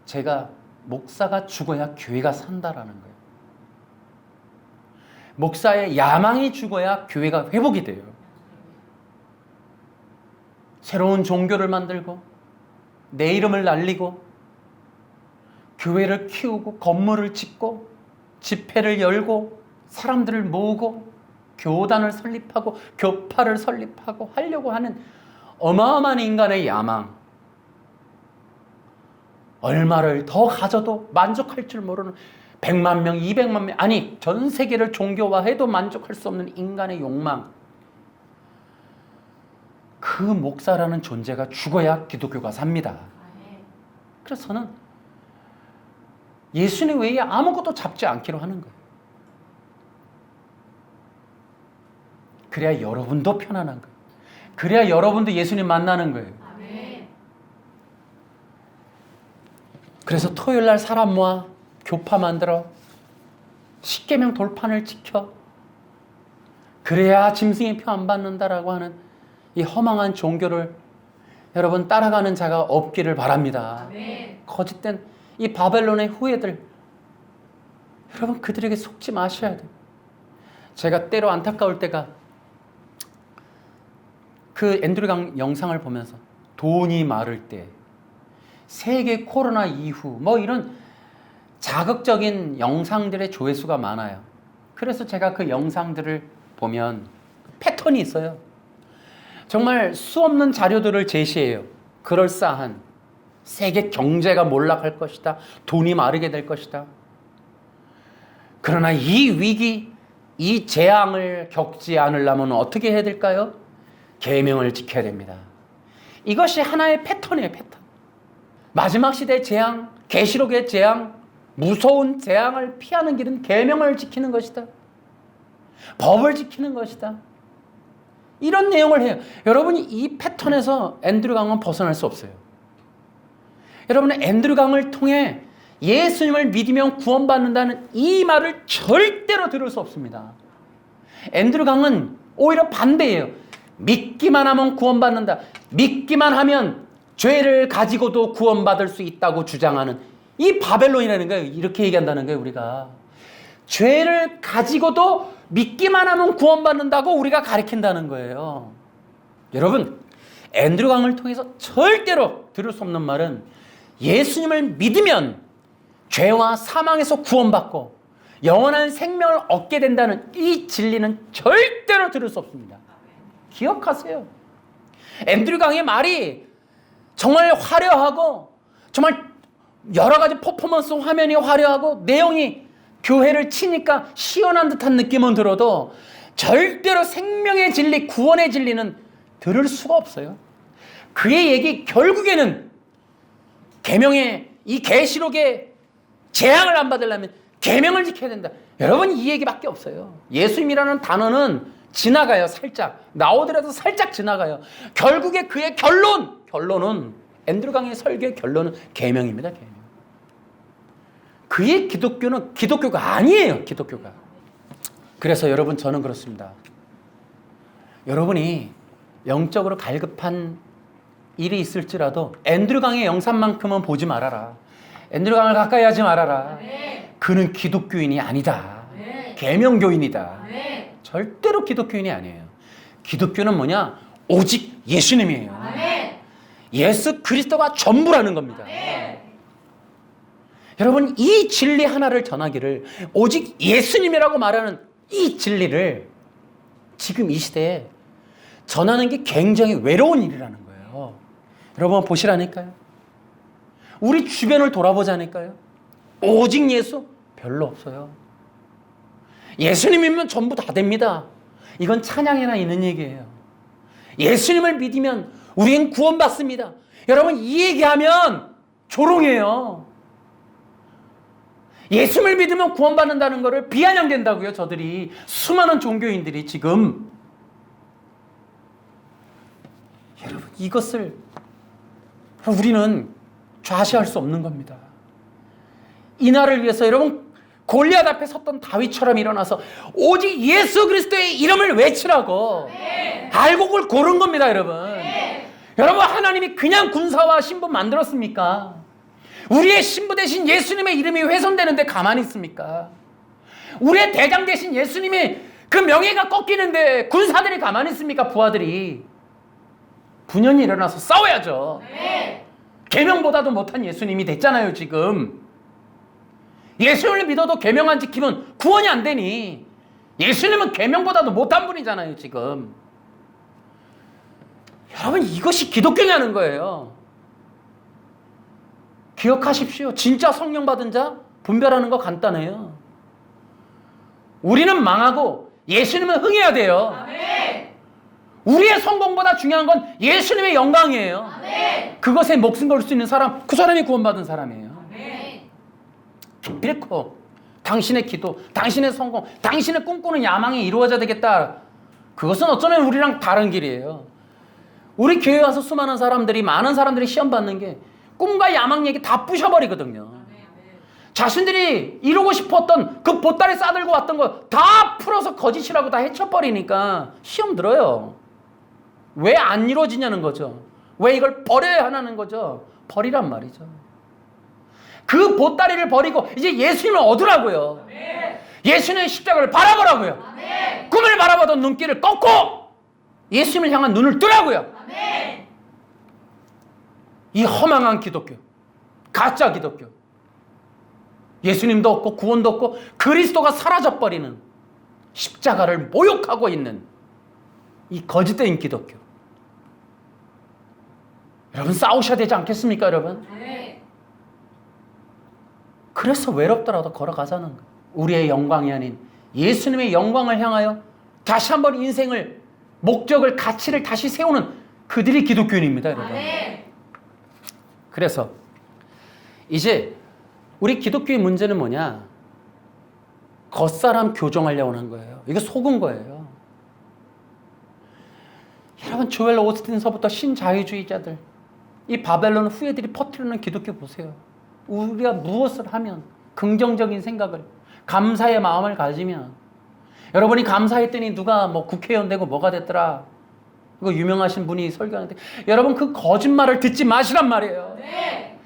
제가 목사가 죽어야 교회가 산다라는 거예요. 목사의 야망이 죽어야 교회가 회복이 돼요. 새로운 종교를 만들고 내 이름을 날리고 교회를 키우고 건물을 짓고 집회를 열고 사람들을 모으고 교단을 설립하고 교파를 설립하고 하려고 하는 어마어마한 인간의 야망. 얼마를 더 가져도 만족할 줄 모르는 100만 명, 200만 명, 아니 전 세계를 종교화해도 만족할 수 없는 인간의 욕망. 그 목사라는 존재가 죽어야 기독교가 삽니다. 그래서 저는 예수님 외에 아무것도 잡지 않기로 하는 거예요. 그래야 여러분도 편안한 거예요. 그래야 여러분도 예수님 만나는 거예요. 그래서 토요일날 사람 모아 교파 만들어 십계명 돌판을 지켜 그래야 짐승의 표 안 받는다라고 하는 이 허망한 종교를 여러분 따라가는 자가 없기를 바랍니다. 거짓된 이 바벨론의 후예들 여러분 그들에게 속지 마셔야 돼요. 제가 때로 안타까울 때가 그 앤드류 영상을 보면서 돈이 마를 때 세계 코로나 이후 뭐 이런 자극적인 영상들의 조회수가 많아요. 그래서 제가 그 영상들을 보면 패턴이 있어요. 정말 수없는 자료들을 제시해요. 그럴싸한 세계 경제가 몰락할 것이다. 돈이 마르게 될 것이다. 그러나 이 위기, 이 재앙을 겪지 않으려면 어떻게 해야 될까요? 계명을 지켜야 됩니다. 이것이 하나의 패턴이에요. 패턴. 마지막 시대의 재앙, 계시록의 재앙, 무서운 재앙을 피하는 길은 계명을 지키는 것이다. 법을 지키는 것이다. 이런 내용을 해요. 여러분이 이 패턴에서 앤드류 강은 벗어날 수 없어요. 여러분은 앤드류 강을 통해 예수님을 믿으면 구원받는다는 이 말을 절대로 들을 수 없습니다. 앤드류 강은 오히려 반대예요. 믿기만 하면 구원받는다. 믿기만 하면 죄를 가지고도 구원받을 수 있다고 주장하는 이 바벨론이라는 거예요. 이렇게 얘기한다는 거예요. 우리가 죄를 가지고도 믿기만 하면 구원받는다고 우리가 가르친다는 거예요. 여러분, 앤드류 강을 통해서 절대로 들을 수 없는 말은 예수님을 믿으면 죄와 사망에서 구원받고 영원한 생명을 얻게 된다는 이 진리는 절대로 들을 수 없습니다. 기억하세요. 앤드류 강의 말이 정말 화려하고 정말 여러 가지 퍼포먼스 화면이 화려하고 내용이 교회를 치니까 시원한 듯한 느낌은 들어도 절대로 생명의 진리, 구원의 진리는 들을 수가 없어요. 그의 얘기 결국에는 계명의 이 계시록의 재앙을 안 받으려면 계명을 지켜야 된다. 여러분 이 얘기밖에 없어요. 예수님이라는 단어는 지나가요. 살짝 나오더라도 살짝 지나가요. 결국에 그의 결론은 앤드류 강의 설교의 결론은 계명입니다. 계명. 그의 기독교는 기독교가 아니에요. 기독교가. 그래서 여러분 저는 그렇습니다. 여러분이 영적으로 갈급한 일이 있을지라도 앤드류 강의 영상만큼은 보지 말아라. 앤드류 강을 가까이 하지 말아라. 그는 기독교인이 아니다. 계명교인이다. 절대로 기독교인이 아니에요. 기독교는 뭐냐? 오직 예수님이에요. 예수 그리스도가 전부라는 겁니다. 여러분 이 진리 하나를 전하기를 오직 예수님이라고 말하는 이 진리를 지금 이 시대에 전하는 게 굉장히 외로운 일이라는 거예요. 여러분 보시라니까요. 우리 주변을 돌아보자니까요. 오직 예수 별로 없어요. 예수님이면 전부 다 됩니다. 이건 찬양에나 있는 얘기예요. 예수님을 믿으면 우리는 구원받습니다. 여러분 이 얘기하면 조롱해요. 예수님을 믿으면 구원받는다는 것을 비아냥된다고요. 저들이 수많은 종교인들이 지금 여러분 이것을 우리는 좌시할 수 없는 겁니다. 이 날을 위해서 여러분 골리앗 앞에 섰던 다윗처럼 일어나서 오직 예수 그리스도의 이름을 외치라고 알곡을 고른 겁니다. 여러분 여러분 하나님이 그냥 군사와 신부 만들었습니까? 우리의 신부 대신 예수님의 이름이 훼손되는데 가만히 있습니까? 우리의 대장 대신 예수님이 그 명예가 꺾이는데 군사들이 가만히 있습니까? 부하들이 분연히 일어나서 싸워야죠. 계명보다도 못한 예수님이 됐잖아요. 지금 예수님을 믿어도 계명 안 지키면 구원이 안 되니 예수님은 계명보다도 못한 분이잖아요. 지금 여러분 이것이 기독교냐는 거예요. 기억하십시오. 진짜 성령 받은 자 분별하는 거 간단해요. 우리는 망하고 예수님은 흥해야 돼요. 아멘. 우리의 성공보다 중요한 건 예수님의 영광이에요. 아멘. 그것에 목숨 걸 수 있는 사람, 그 사람이 구원받은 사람이에요. 아멘. 기필코 당신의 기도, 당신의 성공, 당신의 꿈꾸는 야망이 이루어져야 되겠다. 그것은 어쩌면 우리랑 다른 길이에요. 우리 교회 와서 많은 사람들이 시험 받는 게 꿈과 야망 얘기 다 부셔버리거든요. 자신들이 이루고 싶었던 그 보따리 싸들고 왔던 거 다 풀어서 거짓이라고 다 헤쳐버리니까 시험 들어요. 왜 안 이루어지냐는 거죠. 왜 이걸 버려야 하냐는 거죠. 버리란 말이죠. 그 보따리를 버리고 이제 예수님을 얻으라고요. 아멘. 예수님의 십자가를 바라보라고요. 아멘. 꿈을 바라보던 눈길을 꺾고 예수님을 향한 눈을 뜨라고요. 아멘. 이 허망한 기독교, 가짜 기독교, 예수님도 없고 구원도 없고 그리스도가 사라져버리는 십자가를 모욕하고 있는 이 거짓된 기독교. 여러분 싸우셔야 되지 않겠습니까, 여러분? 네. 그래서 외롭더라도 걸어가자는 거예요. 우리의 영광이 아닌 예수님의 영광을 향하여 다시 한번 인생을, 목적을, 가치를 다시 세우는 그들이 기독교인입니다, 여러분. 네. 그래서 이제 우리 기독교의 문제는 뭐냐? 겉사람 교정하려고 하는 거예요. 이거 속은 거예요. 여러분 조엘 오스틴서부터 신자유주의자들, 이 바벨론 후예들이 퍼뜨리는 기독교 보세요. 우리가 무엇을 하면, 긍정적인 생각을, 감사의 마음을 가지면, 여러분이 감사했더니 누가 뭐 국회의원 되고 뭐가 됐더라, 그거 유명하신 분이 설교하는데, 여러분 그 거짓말을 듣지 마시란 말이에요. 네.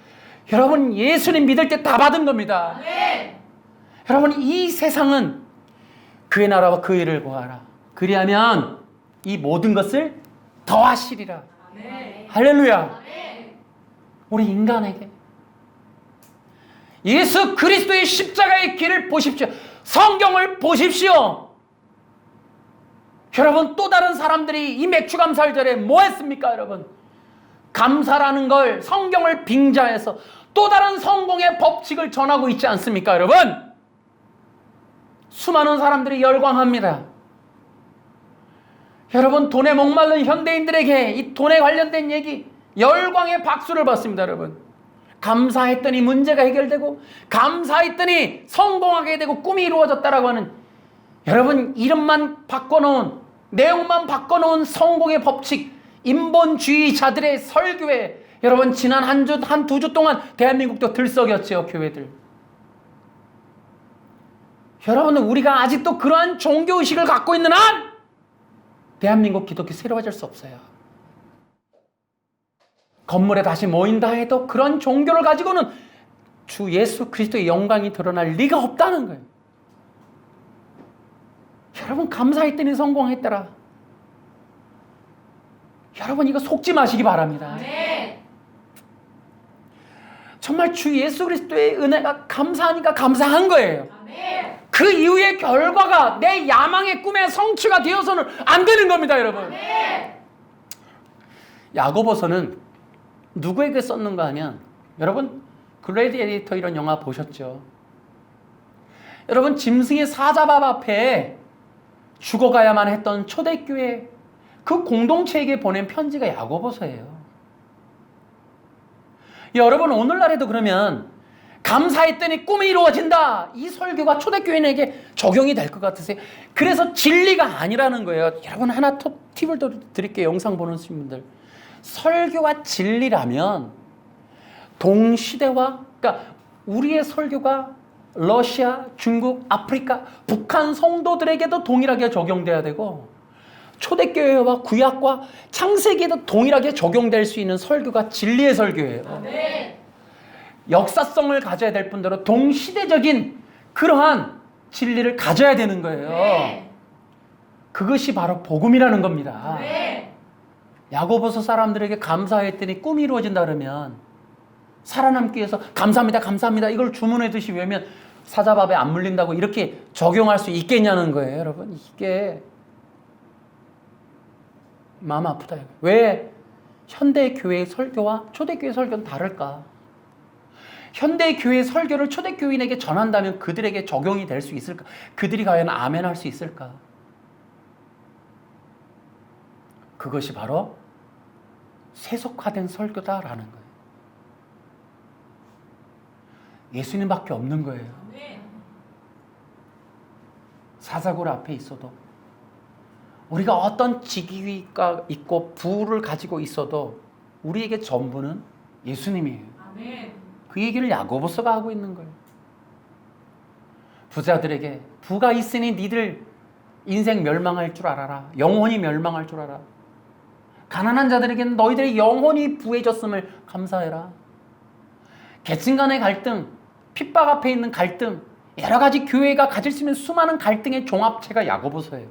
여러분 예수님 믿을 때 다 받은 겁니다. 네. 여러분 이 세상은 그의 나라와 그 일을 구하라, 그리하면 이 모든 것을 더하시리라. 네. 할렐루야. 네. 우리 인간에게 예수 그리스도의 십자가의 길을 보십시오. 성경을 보십시오. 여러분 또 다른 사람들이 이 맥주감사절에 뭐 했습니까? 여러분 감사라는 걸, 성경을 빙자해서 또 다른 성공의 법칙을 전하고 있지 않습니까? 여러분 수많은 사람들이 열광합니다. 여러분 돈에 목마른 현대인들에게 이 돈에 관련된 얘기 열광의 박수를 받습니다. 여러분 감사했더니 문제가 해결되고, 감사했더니 성공하게 되고 꿈이 이루어졌다라고 하는, 여러분 이름만 바꿔놓은, 내용만 바꿔놓은 성공의 법칙, 인본주의자들의 설교에 여러분 지난 한 두 주 동안 대한민국도 들썩였죠. 교회들. 여러분 우리가 아직도 그러한 종교의식을 갖고 있는 한 대한민국 기독교 새로워질 수 없어요. 건물에 다시 모인다 해도 그런 종교를 가지고는 주 예수 그리스도의 영광이 드러날 리가 없다는 거예요. 여러분 감사했더니 성공했더라. 여러분 이거 속지 마시기 바랍니다. 네. 정말 주 예수 그리스도의 은혜가 감사하니까 감사한 거예요. 네. 그 이후의 결과가 내 야망의 꿈의 성취가 되어서는 안 되는 겁니다, 여러분. 네. 야고보서는 누구에게 썼는가 하면, 여러분 글래디에이터 이런 영화 보셨죠? 여러분 짐승의 사자밥 앞에 죽어가야만 했던 초대교회 그 공동체에게 보낸 편지가 야고보서예요. 여러분 오늘날에도 그러면 감사했더니 꿈이 이루어진다, 이 설교가 초대교인에게 적용이 될 것 같으세요? 그래서 진리가 아니라는 거예요. 여러분 하나 팁을 드릴게요. 영상 보는 분들, 설교가 진리라면 동시대와, 그러니까 우리의 설교가 러시아, 중국, 아프리카, 북한 성도들에게도 동일하게 적용돼야 되고, 초대교회와 구약과 창세기에도 동일하게 적용될 수 있는 설교가 진리의 설교예요. 네. 역사성을 가져야 될 뿐더러 동시대적인 그러한 진리를 가져야 되는 거예요. 네. 그것이 바로 복음이라는 겁니다. 네. 야고보서 사람들에게 감사했더니 꿈이 이루어진다 그러면, 살아남기 위해서 감사합니다, 감사합니다 이걸 주문하듯이 외우면 사자밥에 안 물린다고 이렇게 적용할 수 있겠냐는 거예요. 여러분 이게 마음 아프다. 왜 현대교회의 설교와 초대교회 설교는 다를까? 현대교회의 설교를 초대교인에게 전한다면 그들에게 적용이 될 수 있을까? 그들이 과연 아멘 할 수 있을까? 그것이 바로 세속화된 설교다라는 거예요. 예수님밖에 없는 거예요. 사자굴 앞에 있어도, 우리가 어떤 직위가 있고 부를 가지고 있어도 우리에게 전부는 예수님이에요. 아멘. 그 얘기를 야고보서가 하고 있는 거예요. 부자들에게 부가 있으니 니들 인생 멸망할 줄 알아라. 영혼이 멸망할 줄 알아. 가난한 자들에게는 너희들의 영혼이 부해졌음을 감사해라. 계층 간의 갈등, 핍박 앞에 있는 갈등, 여러 가지 교회가 가질 수 있는 수많은 갈등의 종합체가 야고보서예요.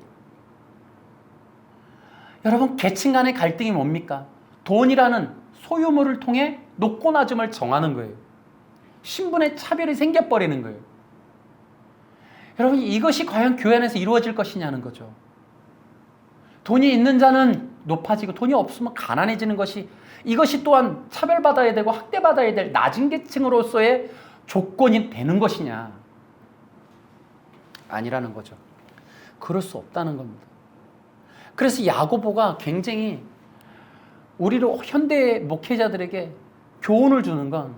여러분, 계층 간의 갈등이 뭡니까? 돈이라는 소유물을 통해 높고 낮음을 정하는 거예요. 신분의 차별이 생겨버리는 거예요. 여러분, 이것이 과연 교회 안에서 이루어질 것이냐는 거죠. 돈이 있는 자는 높아지고 돈이 없으면 가난해지는 것이, 이것이 또한 차별받아야 되고 학대받아야 될 낮은 계층으로서의 조건이 되는 것이냐? 아니라는 거죠. 그럴 수 없다는 겁니다. 그래서 야고보가 굉장히 우리로 현대 목회자들에게 교훈을 주는 건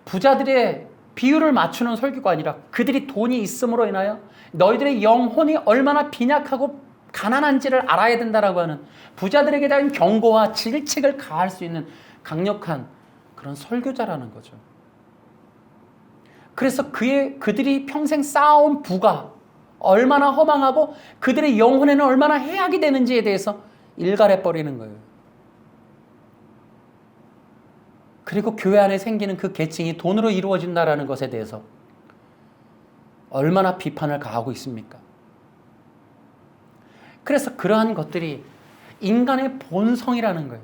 부자들의 비율을 맞추는 설교가 아니라 그들이 돈이 있음으로 인하여 너희들의 영혼이 얼마나 빈약하고 가난한지를 알아야 된다라고 하는 부자들에게 대한 경고와 질책을 가할 수 있는 강력한 그런 설교자라는 거죠. 그래서 그들이 평생 쌓아온 부가 얼마나 허망하고 그들의 영혼에는 얼마나 해악이 되는지에 대해서 일갈해버리는 거예요. 그리고 교회 안에 생기는 그 계층이 돈으로 이루어진다라는 것에 대해서 얼마나 비판을 가하고 있습니까? 그래서 그러한 것들이 인간의 본성이라는 거예요.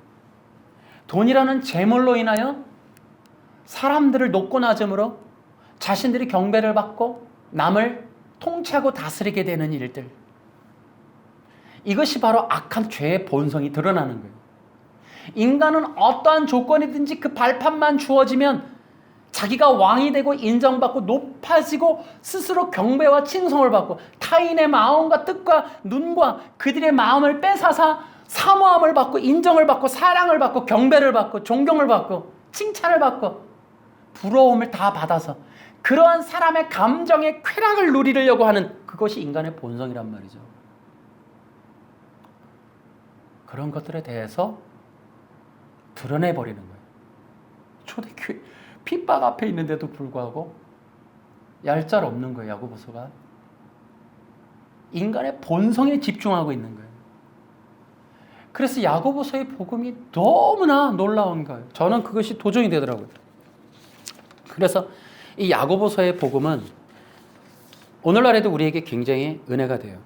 돈이라는 재물로 인하여 사람들을 높고 낮음으로 자신들이 경배를 받고 남을 통치하고 다스리게 되는 일들. 이것이 바로 악한 죄의 본성이 드러나는 거예요. 인간은 어떠한 조건이든지 그 발판만 주어지면 자기가 왕이 되고 인정받고 높아지고 스스로 경배와 칭송을 받고 타인의 마음과 뜻과 눈과 그들의 마음을 뺏어서 사모함을 받고 인정을 받고 사랑을 받고 경배를 받고 존경을 받고 칭찬을 받고 부러움을 다 받아서 그러한 사람의 감정의 쾌락을 누리려고 하는 그것이 인간의 본성이란 말이죠. 그런 것들에 대해서 드러내버리는 거예요. 초대교회 핍박 앞에 있는데도 불구하고 얄짤 없는 거예요. 야고보서가 인간의 본성에 집중하고 있는 거예요. 그래서 야고보서의 복음이 너무나 놀라운 거예요. 저는 그것이 도전이 되더라고요. 그래서 이 야고보서의 복음은 오늘날에도 우리에게 굉장히 은혜가 돼요.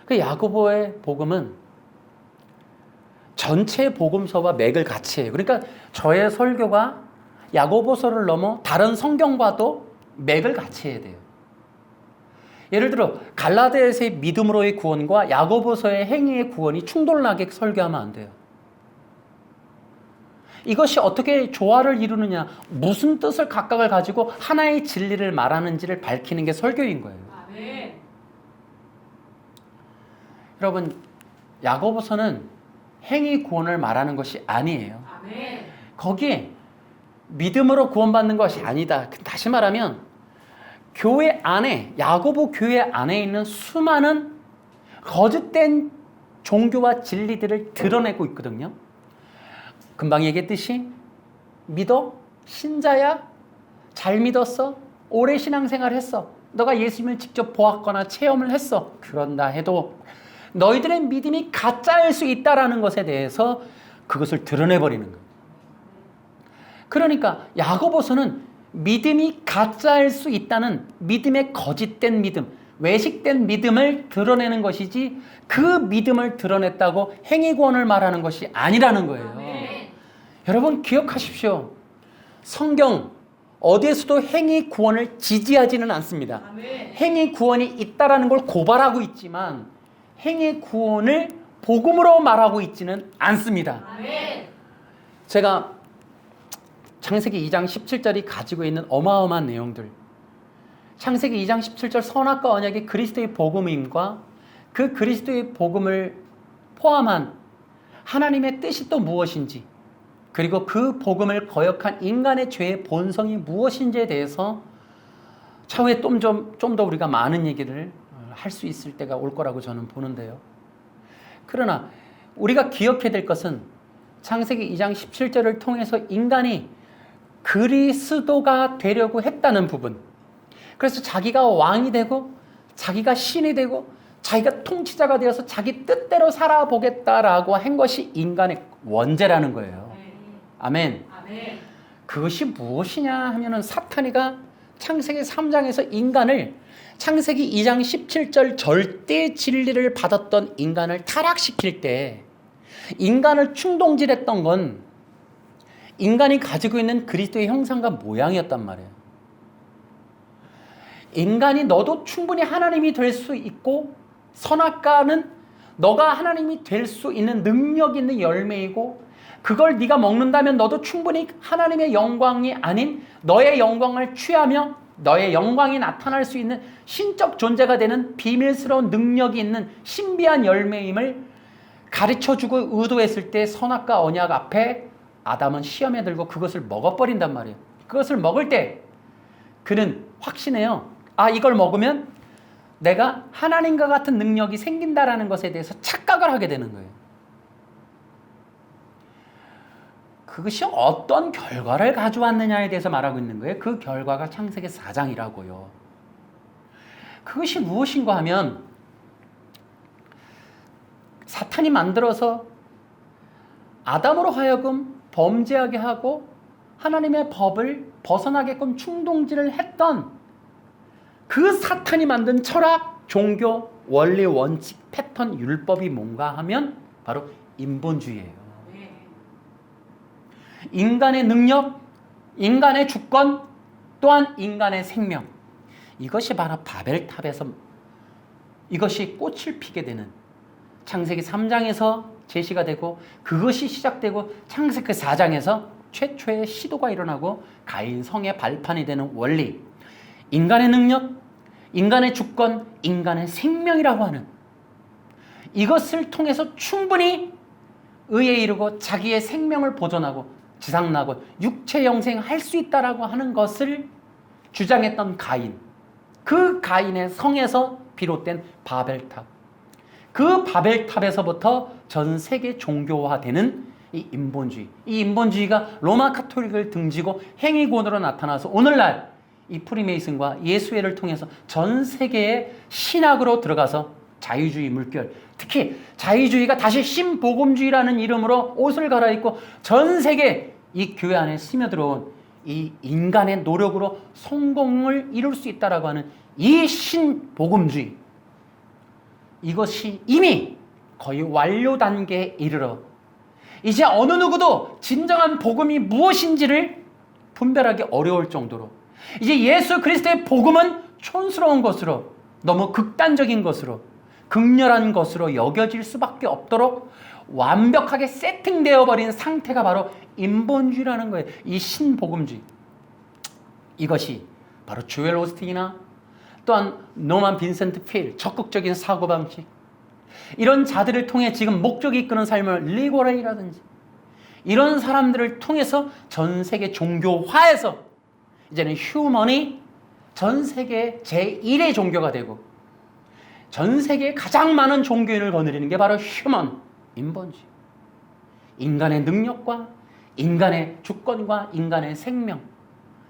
그 야고보의 복음은 전체 복음서와 맥을 같이 해요. 그러니까 저의 설교가 야고보서를 넘어 다른 성경과도 맥을 같이 해야 돼요. 예를 들어 갈라디아서의 믿음으로의 구원과 야고보서의 행위의 구원이 충돌나게 설교하면 안 돼요. 이것이 어떻게 조화를 이루느냐, 무슨 뜻을 각각을 가지고 하나의 진리를 말하는지를 밝히는 게 설교인 거예요. 아멘. 여러분, 야고보서는 행위 구원을 말하는 것이 아니에요. 아멘. 거기에 믿음으로 구원받는 것이 아니다. 다시 말하면 교회 안에, 야고보 교회 안에 있는 수많은 거짓된 종교와 진리들을 드러내고 있거든요. 금방 얘기했듯이 믿어? 신자야? 잘 믿었어? 오래 신앙생활 했어? 너가 예수님을 직접 보았거나 체험을 했어? 그런다 해도 너희들의 믿음이 가짜일 수 있다라는 것에 대해서 그것을 드러내버리는 거예요. 그러니까 야고보서는 믿음이 가짜일 수 있다는 믿음의 거짓된 믿음, 외식된 믿음을 드러내는 것이지 그 믿음을 드러냈다고 행위구원을 말하는 것이 아니라는 거예요. 아멘. 여러분 기억하십시오. 성경 어디에서도 행위구원을 지지하지는 않습니다. 아멘. 행위구원이 있다라는 걸 고발하고 있지만 행위구원을 복음으로 말하고 있지는 않습니다. 아멘. 제가 창세기 2장 17절이 가지고 있는 어마어마한 내용들, 창세기 2장 17절 선악과 언약의 그리스도의 복음임과 그 그리스도의 복음을 포함한 하나님의 뜻이 또 무엇인지, 그리고 그 복음을 거역한 인간의 죄의 본성이 무엇인지에 대해서 차후에 좀 더 우리가 많은 얘기를 할 수 있을 때가 올 거라고 저는 보는데요. 그러나 우리가 기억해야 될 것은 창세기 2장 17절을 통해서 인간이 그리스도가 되려고 했다는 부분, 그래서 자기가 왕이 되고 자기가 신이 되고 자기가 통치자가 되어서 자기 뜻대로 살아보겠다라고 한 것이 인간의 원죄라는 거예요. 아멘. 아멘. 그것이 무엇이냐 하면은 사탄이가 창세기 3장에서 인간을 창세기 2장 17절 절대 진리를 받았던 인간을 타락시킬 때 인간을 충동질했던 건 인간이 가지고 있는 그리스도의 형상과 모양이었단 말이에요. 인간이 너도 충분히 하나님이 될 수 있고 선악과는 너가 하나님이 될 수 있는 능력 있는 열매이고 그걸 네가 먹는다면 너도 충분히 하나님의 영광이 아닌 너의 영광을 취하며 너의 영광이 나타날 수 있는 신적 존재가 되는 비밀스러운 능력이 있는 신비한 열매임을 가르쳐주고 의도했을 때 선악과 언약 앞에 아담은 시험에 들고 그것을 먹어버린단 말이에요. 그것을 먹을 때 그는 확신해요. 아, 이걸 먹으면 내가 하나님과 같은 능력이 생긴다라는 것에 대해서 착각을 하게 되는 거예요. 그것이 어떤 결과를 가져왔느냐에 대해서 말하고 있는 거예요. 그 결과가 창세기 4장이라고요. 그것이 무엇인가 하면 사탄이 만들어서 아담으로 하여금 범죄하게 하고 하나님의 법을 벗어나게끔 충동질을 했던 그 사탄이 만든 철학, 종교, 원리, 원칙, 패턴, 율법이 뭔가 하면 바로 인본주의예요. 인간의 능력, 인간의 주권, 또한 인간의 생명. 이것이 바로 바벨탑에서 이것이 꽃을 피게 되는 창세기 3장에서 제시가 되고 그것이 시작되고 창세기 4장에서 최초의 시도가 일어나고 가인 성의 발판이 되는 원리. 인간의 능력, 인간의 주권, 인간의 생명이라고 하는 이것을 통해서 충분히 의에 이르고 자기의 생명을 보존하고 지상낙원, 육체 영생할 수 있다라고 하는 것을 주장했던 가인. 그 가인의 성에서 비롯된 바벨탑. 그 바벨탑에서부터 전 세계 종교화되는 이 인본주의. 이 인본주의가 로마 카톨릭을 등지고 행위권으로 나타나서 오늘날 이 프리메이슨과 예수회를 통해서 전 세계의 신학으로 들어가서 자유주의 물결, 특히 자유주의가 다시 신복음주의라는 이름으로 옷을 갈아입고 전 세계 이 교회 안에 스며들어온 이 인간의 노력으로 성공을 이룰 수 있다라고 하는 이 신복음주의, 이것이 이미 거의 완료 단계에 이르러 이제 어느 누구도 진정한 복음이 무엇인지를 분별하기 어려울 정도로 이제 예수 그리스도의 복음은 촌스러운 것으로, 너무 극단적인 것으로, 극렬한 것으로 여겨질 수밖에 없도록 완벽하게 세팅되어 버린 상태가 바로 인본주의라는 거예요. 이 신복음주의. 이것이 바로 조엘 오스틴이나 또한 노만 빈센트 필, 적극적인 사고방식, 이런 자들을 통해 지금 목적이 이끄는 삶을 리고레이라든지 이런 사람들을 통해서 전 세계 종교화해서 이제는 휴먼이 전 세계 제1의 종교가 되고 전 세계에 가장 많은 종교인을 거느리는 게 바로 휴먼, 인본주의. 인간의 능력과 인간의 주권과 인간의 생명,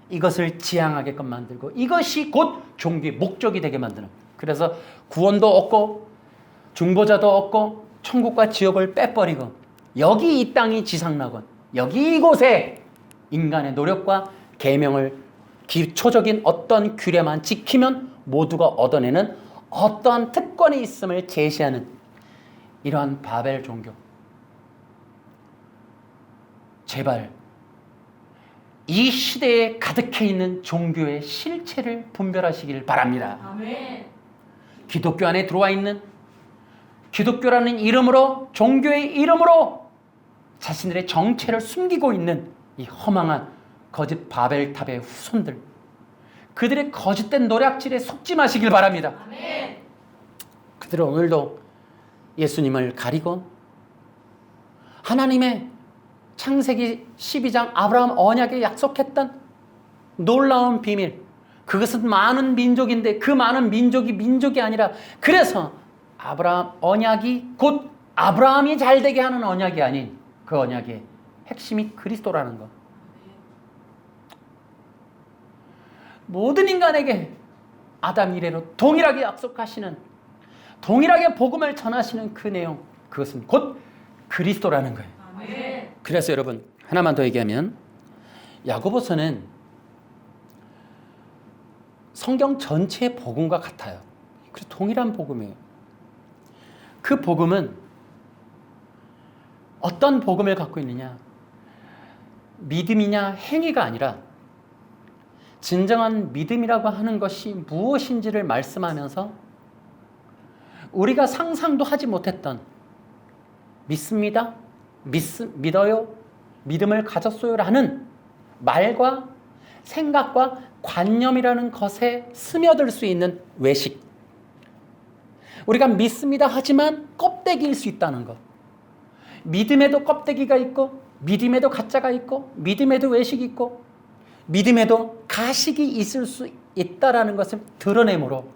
이것을 지향하게끔 만들고 이것이 곧 종교의 목적이 되게 만드는. 그래서 구원도 없고 중보자도 없고 천국과 지옥을 빼버리고 여기 이 땅이 지상낙원, 여기 이곳에 인간의 노력과 계명을 기초적인 어떤 규례만 지키면 모두가 얻어내는 어떠한 특권이 있음을 제시하는 이러한 바벨 종교. 제발 이 시대에 가득해 있는 종교의 실체를 분별하시길 바랍니다. 아멘. 기독교 안에 들어와 있는 기독교라는 이름으로, 종교의 이름으로 자신들의 정체를 숨기고 있는 이 허망한 거짓 바벨탑의 후손들, 그들의 거짓된 노략질에 속지 마시길 바랍니다. 아멘. 그들은 오늘도 예수님을 가리고 하나님의 창세기 12장 아브라함 언약에 약속했던 놀라운 비밀, 그것은 많은 민족인데 그 많은 민족이 아니라, 그래서 아브라함 언약이 곧 아브라함이 잘되게 하는 언약이 아닌 그 언약의 핵심이 그리스도라는 것. 모든 인간에게 아담 이래로 동일하게 약속하시는, 동일하게 복음을 전하시는 그 내용, 그것은 곧 그리스도라는 거예요. 아멘. 그래서 여러분, 하나만 더 얘기하면 야고보서는 성경 전체의 복음과 같아요. 그래서 동일한 복음이에요. 그 복음은 어떤 복음을 갖고 있느냐? 믿음이냐 행위가 아니라 진정한 믿음이라고 하는 것이 무엇인지를 말씀하면서 우리가 상상도 하지 못했던 믿습니다, 믿어요, 믿음을 가졌어요 라는 말과 생각과 관념이라는 것에 스며들 수 있는 외식, 우리가 믿습니다 하지만 껍데기일 수 있다는 것, 믿음에도 껍데기가 있고 믿음에도 가짜가 있고 믿음에도 외식이 있고 믿음에도 가식이 있을 수 있다라는 것을 드러내므로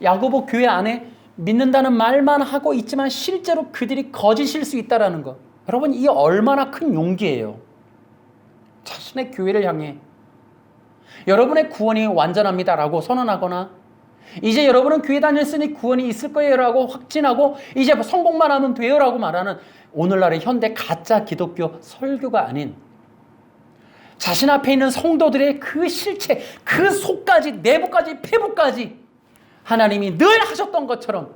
야고보 교회 안에 믿는다는 말만 하고 있지만 실제로 그들이 거짓일 수 있다라는 것, 여러분 이게 얼마나 큰 용기예요. 자신의 교회를 향해 여러분의 구원이 완전합니다라고 선언하거나 이제 여러분은 교회 다녔으니 구원이 있을 거예요라고 확진하고 이제 성공만 하면 돼요라고 말하는 오늘날의 현대 가짜 기독교 설교가 아닌 자신 앞에 있는 성도들의 그 실체, 그 속까지, 내부까지, 폐부까지 하나님이 늘 하셨던 것처럼,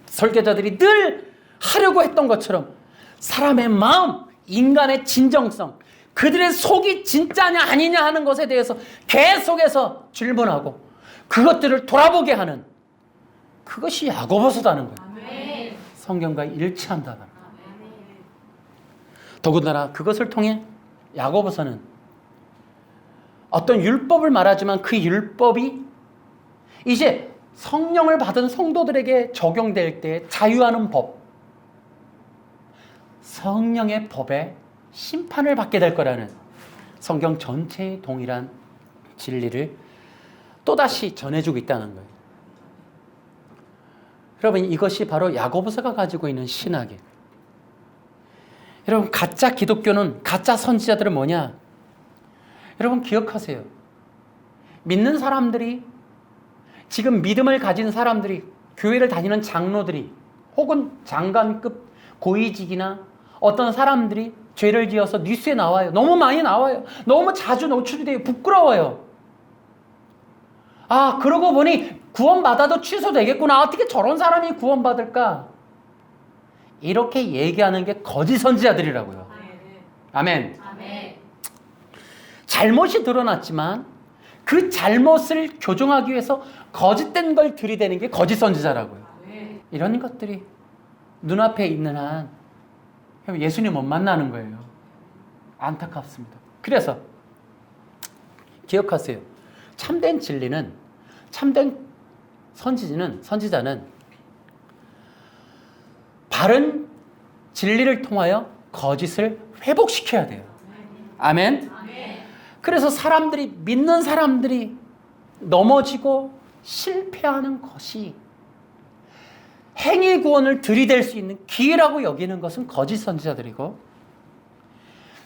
설교자들이 늘 하려고 했던 것처럼 사람의 마음, 인간의 진정성, 그들의 속이 진짜냐 아니냐 하는 것에 대해서 계속해서 질문하고 그것들을 돌아보게 하는, 그것이 야고보서다는 거예요. 아멘. 성경과 일치한다는 거예요. 더군다나 그것을 통해 야고보서는 어떤 율법을 말하지만 그 율법이 이제 성령을 받은 성도들에게 적용될 때 자유하는 법, 성령의 법에 심판을 받게 될 거라는 성경 전체의 동일한 진리를 또다시 전해주고 있다는 거예요. 여러분 이것이 바로 야고보서가 가지고 있는 신학이에요. 여러분 가짜 기독교는, 가짜 선지자들은 뭐냐? 여러분 기억하세요. 믿는 사람들이, 지금 믿음을 가진 사람들이, 교회를 다니는 장로들이 혹은 장관급 고위직이나 어떤 사람들이 죄를 지어서 뉴스에 나와요. 너무 많이 나와요. 너무 자주 노출이 돼요. 부끄러워요. 아, 그러고 보니 구원받아도 취소되겠구나. 어떻게 저런 사람이 구원받을까? 이렇게 얘기하는 게 거짓 선지자들이라고요. 아멘. 아멘. 잘못이 드러났지만 그 잘못을 교정하기 위해서 거짓된 걸 들이대는 게 거짓 선지자라고요. 아멘. 이런 것들이 눈앞에 있는 한 예수님 못 만나는 거예요. 안타깝습니다. 그래서 기억하세요. 참된 진리는, 참된 선지자는 바른 진리를 통하여 거짓을 회복시켜야 돼요. 아멘. 아멘. 그래서 사람들이, 믿는 사람들이 넘어지고 실패하는 것이 행위 구원을 들이댈 수 있는 기회라고 여기는 것은 거짓 선지자들이고,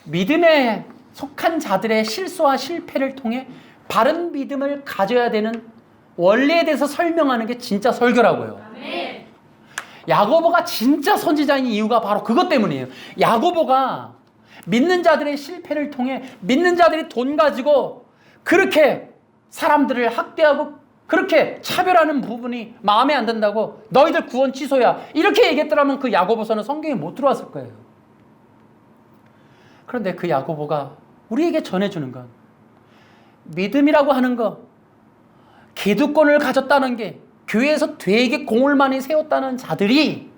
믿음에 속한 자들의 실수와 실패를 통해 바른 믿음을 가져야 되는 원리에 대해서 설명하는 게 진짜 설교라고요. 아멘. 야고보가 진짜 선지자인 이유가 바로 그것 때문이에요. 야고보가 믿는 자들의 실패를 통해 믿는 자들이 돈 가지고 그렇게 사람들을 학대하고 그렇게 차별하는 부분이 마음에 안 든다고 너희들 구원 취소야 이렇게 얘기했더라면 그 야고보서는 성경에 못 들어왔을 거예요. 그런데 그 야고보가 우리에게 전해주는 건 믿음이라고 하는 거, 기득권을 가졌다는 게, 교회에서 되게 공을 많이 세웠다는 자들이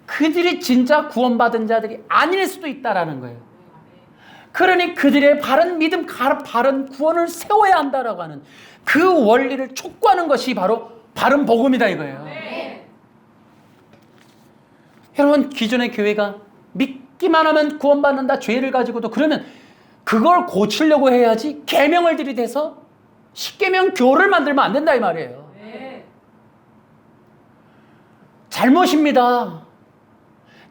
그들이 진짜 구원받은 자들이 아닐 수도 있다라는 거예요. 그러니 그들의 바른 믿음, 바른 구원을 세워야 한다라고 하는 그 원리를 촉구하는 것이 바로 바른 복음이다 이거예요. 네. 여러분 기존의 교회가 믿기만 하면 구원받는다, 죄를 가지고도, 그러면 그걸 고치려고 해야지 계명을 들이대서 십계명 교를 만들면 안 된다 이 말이에요. 네. 잘못입니다.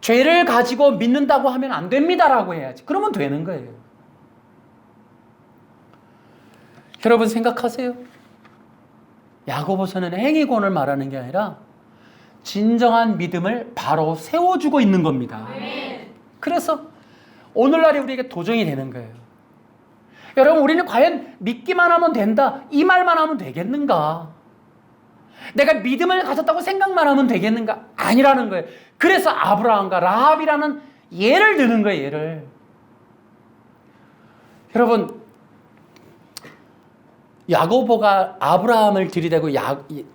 죄를 가지고 믿는다고 하면 안 됩니다라고 해야지. 그러면 되는 거예요. 여러분 생각하세요. 야고보서는 행위권을 말하는 게 아니라 진정한 믿음을 바로 세워주고 있는 겁니다. 그래서 오늘날이 우리에게 도전이 되는 거예요. 여러분, 우리는 과연 믿기만 하면 된다, 이 말만 하면 되겠는가? 내가 믿음을 가졌다고 생각만 하면 되겠는가? 아니라는 거예요. 그래서 아브라함과 라합이라는 예를 드는 거예요, 예를. 여러분, 야고보가 아브라함을 들이대고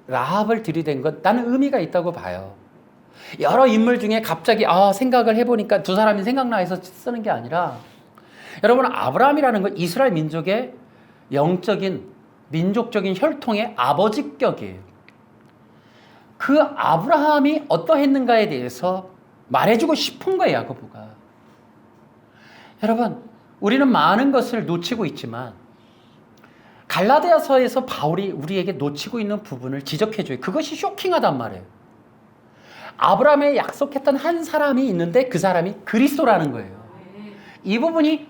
라합을 들이댄 건 나는 의미가 있다고 봐요. 여러 인물 중에 갑자기 생각을 해보니까 두 사람이 생각나 해서 쓰는 게 아니라, 여러분, 아브라함이라는 건 이스라엘 민족의 영적인 민족적인 혈통의 아버지격이에요. 그 아브라함이 어떠했는가에 대해서 말해주고 싶은 거예요, 야고보가. 여러분, 우리는 많은 것을 놓치고 있지만 갈라디아서에서 바울이 우리에게 놓치고 있는 부분을 지적해줘요. 그것이 쇼킹하단 말이에요. 아브라함에 약속했던 한 사람이 있는데 그 사람이 그리스도라는 거예요. 이 부분이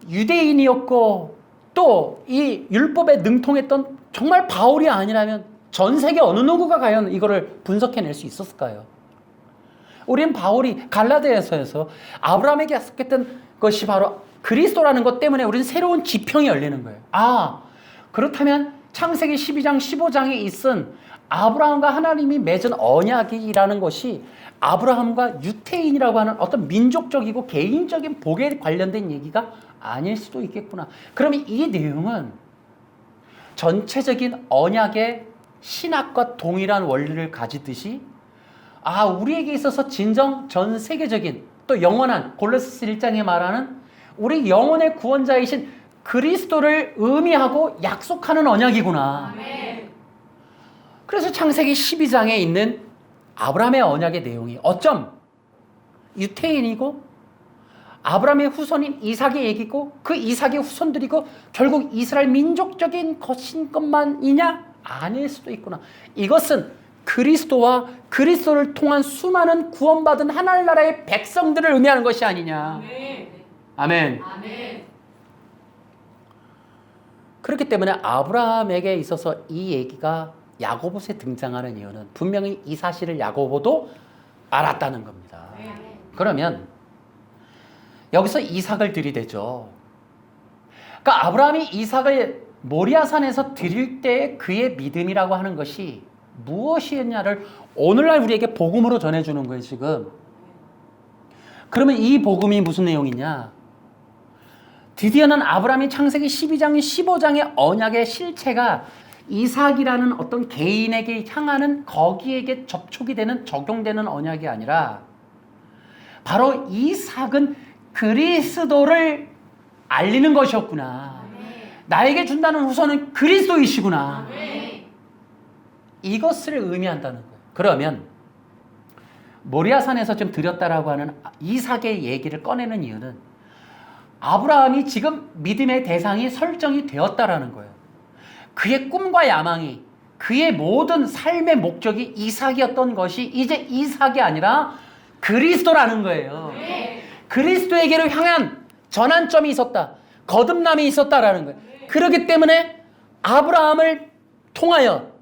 유대인이었고 또 이 율법에 능통했던 정말 바울이 아니라면 전 세계 어느 누구가 과연 이거를 분석해낼 수 있었을까요? 우린 바울이 갈라디아서에서 아브라함에게 약속했던 것이 바로 그리스도라는 것 때문에 우리는 새로운 지평이 열리는 거예요. 그렇다면 창세기 12장 15장에 있은 아브라함과 하나님이 맺은 언약이라는 것이 아브라함과 유태인이라고 하는 어떤 민족적이고 개인적인 복에 관련된 얘기가 아닐 수도 있겠구나. 그러면 이 내용은 전체적인 언약의 신학과 동일한 원리를 가지듯이 우리에게 있어서 진정 전 세계적인 또 영원한 골로새서 1장에 말하는 우리 영혼의 구원자이신 그리스도를 의미하고 약속하는 언약이구나. 아멘. 그래서 창세기 12장에 있는 아브라함의 언약의 내용이 어쩜 유태인이고 아브라함의 후손인 이삭의 얘기고 그 이삭의 후손들이고 결국 이스라엘 민족적인 것인 것만이냐? 아닐 수도 있구나. 이것은 그리스도와 그리스도를 통한 수많은 구원받은 하늘나라의 백성들을 의미하는 것이 아니냐. 아멘. 아멘. 아멘. 그렇기 때문에 아브라함에게 있어서 이 얘기가 야고보서에 등장하는 이유는 분명히 이 사실을 야고보도 알았다는 겁니다. 그러면 여기서 이삭을 들이대죠. 그러니까 아브라함이 이삭을 모리아산에서 드릴 때 그의 믿음이라고 하는 것이 무엇이었냐를 오늘날 우리에게 복음으로 전해주는 거예요, 지금. 그러면 이 복음이 무슨 내용이냐? 드디어는 아브라함이 창세기 12장, 15장의 언약의 실체가 이삭이라는 어떤 개인에게 향하는 거기에게 접촉이 되는 적용되는 언약이 아니라 바로 이삭은 그리스도를 알리는 것이었구나. 나에게 준다는 후손은 그리스도이시구나. 이것을 의미한다는 거예요. 그러면 모리아산에서 좀 드렸다라고 하는 이삭의 얘기를 꺼내는 이유는 아브라함이 지금 믿음의 대상이 설정이 되었다라는 거예요. 그의 꿈과 야망이, 그의 모든 삶의 목적이 이삭이었던 것이 이제 이삭이 아니라 그리스도라는 거예요. 그리스도에게로 향한 전환점이 있었다. 거듭남이 있었다라는 거예요. 그렇기 때문에 아브라함을 통하여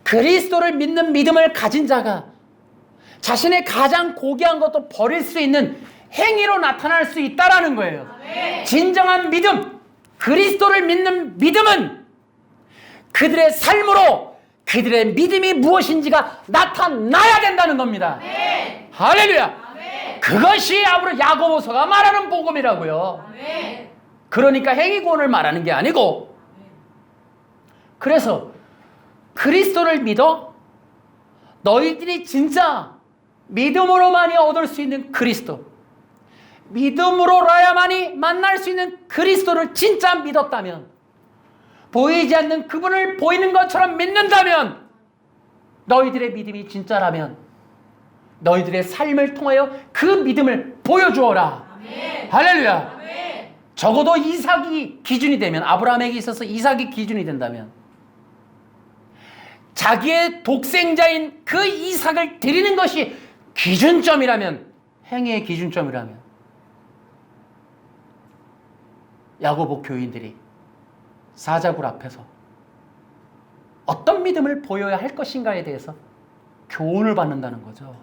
그리스도를 믿는 믿음을 가진 자가 자신의 가장 고귀한 것도 버릴 수 있는 행위로 나타날 수 있다라는 거예요. 진정한 믿음, 그리스도를 믿는 믿음은 그들의 삶으로 그들의 믿음이 무엇인지가 나타나야 된다는 겁니다. 할렐루야. 그것이 야고보서가 말하는 복음이라고요. 그러니까 행위구원을 말하는 게 아니고, 그래서 그리스도를 믿어 너희들이 진짜 믿음으로만이 얻을 수 있는 그리스도, 믿음으로라야만이 만날 수 있는 그리스도를 진짜 믿었다면, 보이지 않는 그분을 보이는 것처럼 믿는다면, 너희들의 믿음이 진짜라면 너희들의 삶을 통하여 그 믿음을 보여주어라. 아멘. 할렐루야. 아멘. 적어도 이삭이 기준이 되면, 아브라함에게 있어서 이삭이 기준이 된다면, 자기의 독생자인 그 이삭을 드리는 것이 기준점이라면, 행위의 기준점이라면, 야고보 교인들이 사자굴 앞에서 어떤 믿음을 보여야 할 것인가에 대해서 교훈을 받는다는 거죠.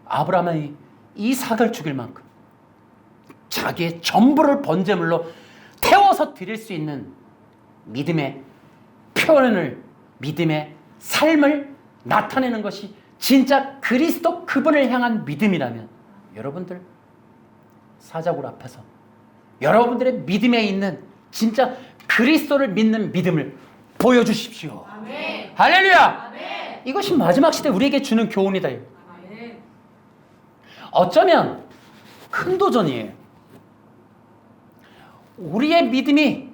아브라함이 이삭을 죽일 만큼 자기의 전부를 번제물로 태워서 드릴 수 있는 믿음의 표현을, 믿음의 삶을 나타내는 것이 진짜 그리스도 그분을 향한 믿음이라면 여러분들 사자굴 앞에서 여러분들의 믿음에 있는 진짜 그리스도를 믿는 믿음을 보여주십시오. 아멘. 할렐루야. 아멘. 이것이 마지막 시대 우리에게 주는 교훈이다. 아멘. 어쩌면 큰 도전이에요. 우리의 믿음이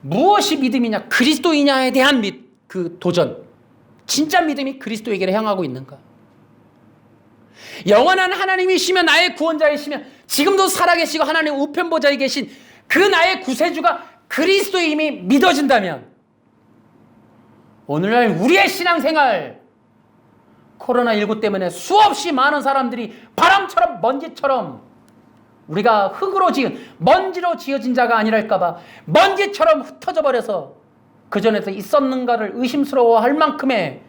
무엇이 믿음이냐, 그리스도이냐에 대한 그 도전. 진짜 믿음이 그리스도에게 향하고 있는가? 영원한 하나님이시며 나의 구원자이시며 지금도 살아계시고 하나님 우편 보좌에 계신 그 나의 구세주가 그리스도임이 믿어진다면 오늘날 우리의 신앙생활, 코로나19 때문에 수없이 많은 사람들이 바람처럼 먼지처럼, 우리가 흙으로 지은 먼지로 지어진 자가 아니랄까 봐 먼지처럼 흩어져 버려서 그전에도 있었는가를 의심스러워할 만큼의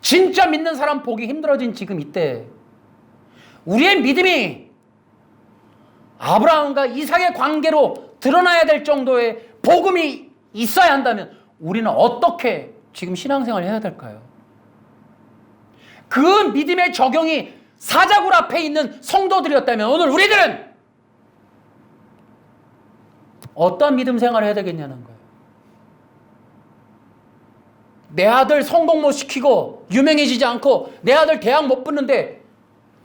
진짜 믿는 사람 보기 힘들어진 지금 이때 우리의 믿음이 아브라함과 이삭의 관계로 드러나야 될 정도의 복음이 있어야 한다면 우리는 어떻게 지금 신앙생활을 해야 될까요? 그 믿음의 적용이 사자굴 앞에 있는 성도들이었다면 오늘 우리들은 어떤 믿음 생활을 해야 되겠냐는 거예요. 내 아들 성공 못 시키고 유명해지지 않고 내 아들 대학 못 붙는데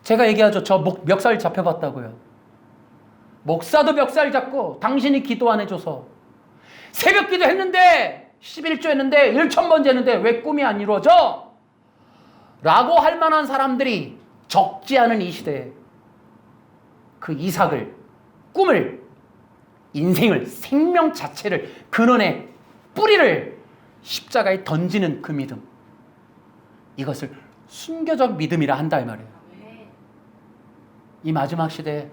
제가 얘기하죠. 저 멱살 잡혀봤다고요. 목사도 멱살 잡고 당신이 기도 안 해줘서 새벽 기도 했는데 11조 했는데 1,000번째 했는데 왜 꿈이 안 이루어져? 라고 할 만한 사람들이 적지 않은 이 시대에 그 이삭을, 꿈을, 인생을, 생명 자체를, 근원의 뿌리를 십자가에 던지는 그 믿음, 이것을 순교적 믿음이라 한다 이 말이에요. 이 마지막 시대에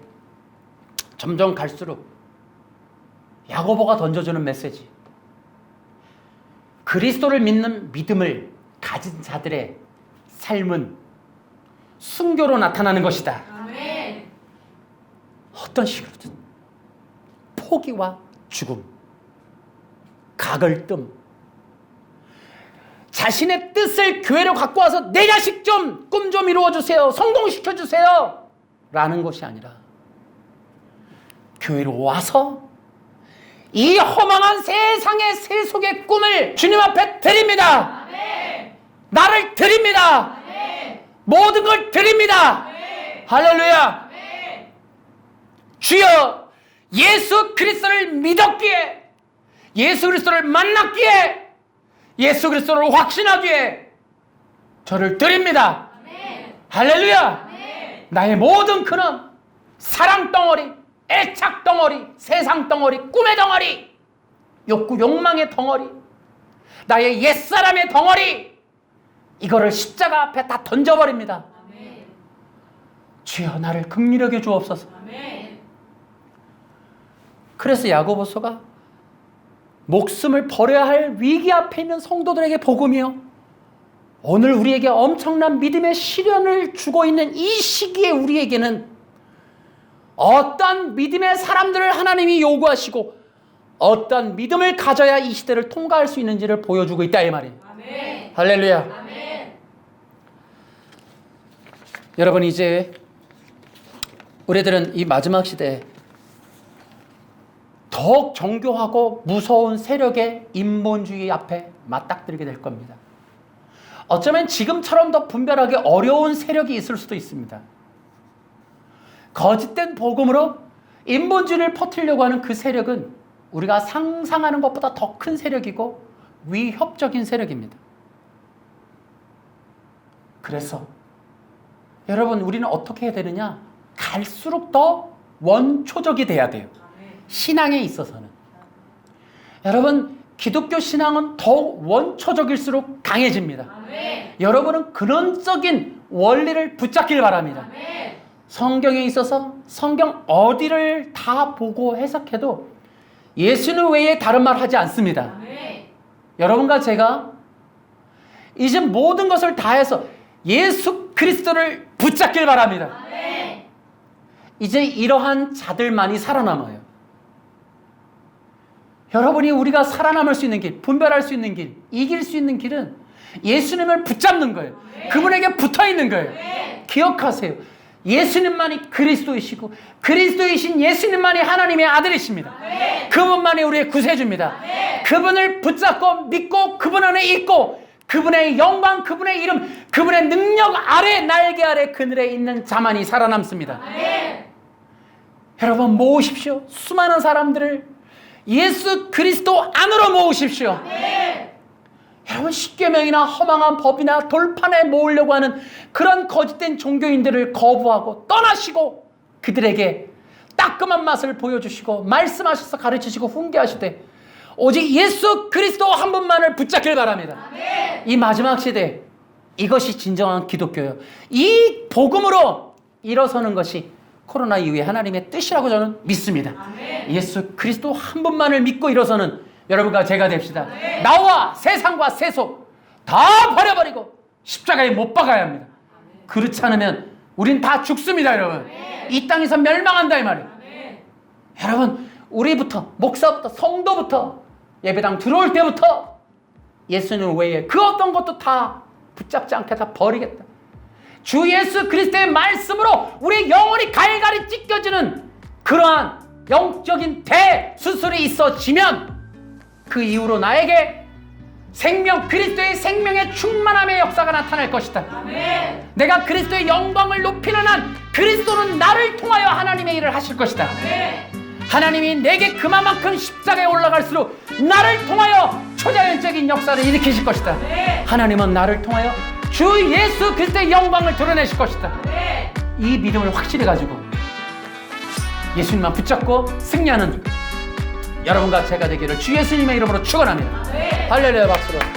점점 갈수록 야고보가 던져주는 메시지, 그리스도를 믿는 믿음을 가진 자들의 삶은 순교로 나타나는 것이다. 아멘. 어떤 식으로든 포기와 죽음, 가글뜸, 자신의 뜻을 교회로 갖고 와서 내 자식 좀, 꿈 좀 이루어주세요, 성공시켜주세요 라는 것이 아니라 교회로 와서 이 허망한 세상의 세속의 꿈을 주님 앞에 드립니다. 아멘. 나를 드립니다. 아멘. 모든 걸 드립니다. 아멘. 할렐루야. 아멘. 주여, 예수 그리스도를 믿었기에, 예수 그리스도를 만났기에, 예수 그리스도를 확신하기에 저를 드립니다. 아멘. 할렐루야. 아멘. 나의 모든 근원, 사랑 덩어리, 애착 덩어리, 세상 덩어리, 꿈의 덩어리, 욕구 욕망의 덩어리, 나의 옛사람의 덩어리, 이거를 십자가 앞에 다 던져버립니다. 아멘. 주여 나를 긍휼히 여겨 주옵소서. 아멘. 그래서 야고보서가 목숨을 버려야 할 위기 앞에 있는 성도들에게 복음이요, 오늘 우리에게 엄청난 믿음의 시련을 주고 있는 이 시기에 우리에게는 어떤 믿음의 사람들을 하나님이 요구하시고 어떤 믿음을 가져야 이 시대를 통과할 수 있는지를 보여주고 있다 이 말이에요. 아멘. 할렐루야. 아멘. 여러분, 이제 우리들은 이 마지막 시대에 더욱 정교하고 무서운 세력의 인본주의 앞에 맞닥뜨리게 될 겁니다. 어쩌면 지금처럼 더 분별하기 어려운 세력이 있을 수도 있습니다. 거짓된 복음으로 인본주의를 퍼뜨리려고 하는 그 세력은 우리가 상상하는 것보다 더 큰 세력이고 위협적인 세력입니다. 그래서 여러분, 우리는 어떻게 해야 되느냐? 갈수록 더 원초적이 돼야 돼요. 신앙에 있어서는. 여러분, 기독교 신앙은 더욱 원초적일수록 강해집니다. 아멘. 여러분은 근원적인 원리를 붙잡길 바랍니다. 아멘. 성경에 있어서 성경 어디를 다 보고 해석해도 예수는 외에 다른 말 하지 않습니다. 여러분과 제가 이제 모든 것을 다해서 예수 그리스도를 붙잡길 바랍니다. 이제 이러한 자들만이 살아남아요. 여러분이 우리가 살아남을 수 있는 길, 분별할 수 있는 길, 이길 수 있는 길은 예수님을 붙잡는 거예요. 그분에게 붙어 있는 거예요. 기억하세요. 예수님만이 그리스도이시고 그리스도이신 예수님만이 하나님의 아들이십니다. 그분만이 우리의 구세주입니다. 그분을 붙잡고 믿고 그분 안에 있고 그분의 영광, 그분의 이름, 그분의 능력 아래, 날개 아래 그늘에 있는 자만이 살아남습니다. 여러분 모으십시오. 수많은 사람들을 예수 그리스도 안으로 모으십시오. 여러분 십계명이나 허망한 법이나 돌판에 모으려고 하는 그런 거짓된 종교인들을 거부하고 떠나시고 그들에게 따끔한 맛을 보여주시고 말씀하셔서 가르치시고 훈계하시되 오직 예수 그리스도 한 분만을 붙잡길 바랍니다. 이 마지막 시대 이것이 진정한 기독교예요. 이 복음으로 일어서는 것이 코로나 이후에 하나님의 뜻이라고 저는 믿습니다. 예수 그리스도 한 분만을 믿고 일어서는 여러분과 제가 됩시다. 나와 세상과 세속 다 버려버리고 십자가에 못 박아야 합니다. 그렇지 않으면 우린 다 죽습니다. 여러분 이 땅에서 멸망한다 이 말이에요. 여러분 우리부터 목사부터 성도부터 예배당 들어올 때부터 예수님 외에 그 어떤 것도 다 붙잡지 않게 다 버리겠다. 주 예수 그리스도의 말씀으로 우리 영혼이 갈갈이 찢겨지는 그러한 영적인 대수술이 있어지면 그 이후로 나에게 생명, 그리스도의 생명의 충만함의 역사가 나타날 것이다. 아멘. 내가 그리스도의 영광을 높이는 한 그리스도는 나를 통하여 하나님의 일을 하실 것이다. 아멘. 하나님이 내게 그만큼 십자가에 올라갈수록 나를 통하여 초자연적인 역사를 일으키실 것이다. 아멘. 하나님은 나를 통하여 주 예수 그리스도의 영광을 드러내실 것이다. 아멘. 이 믿음을 확실히 가지고 예수님만 붙잡고 승리하는 여러분과 제가 되기를 주 예수님의 이름으로 축원합니다. 할렐루야 박수로.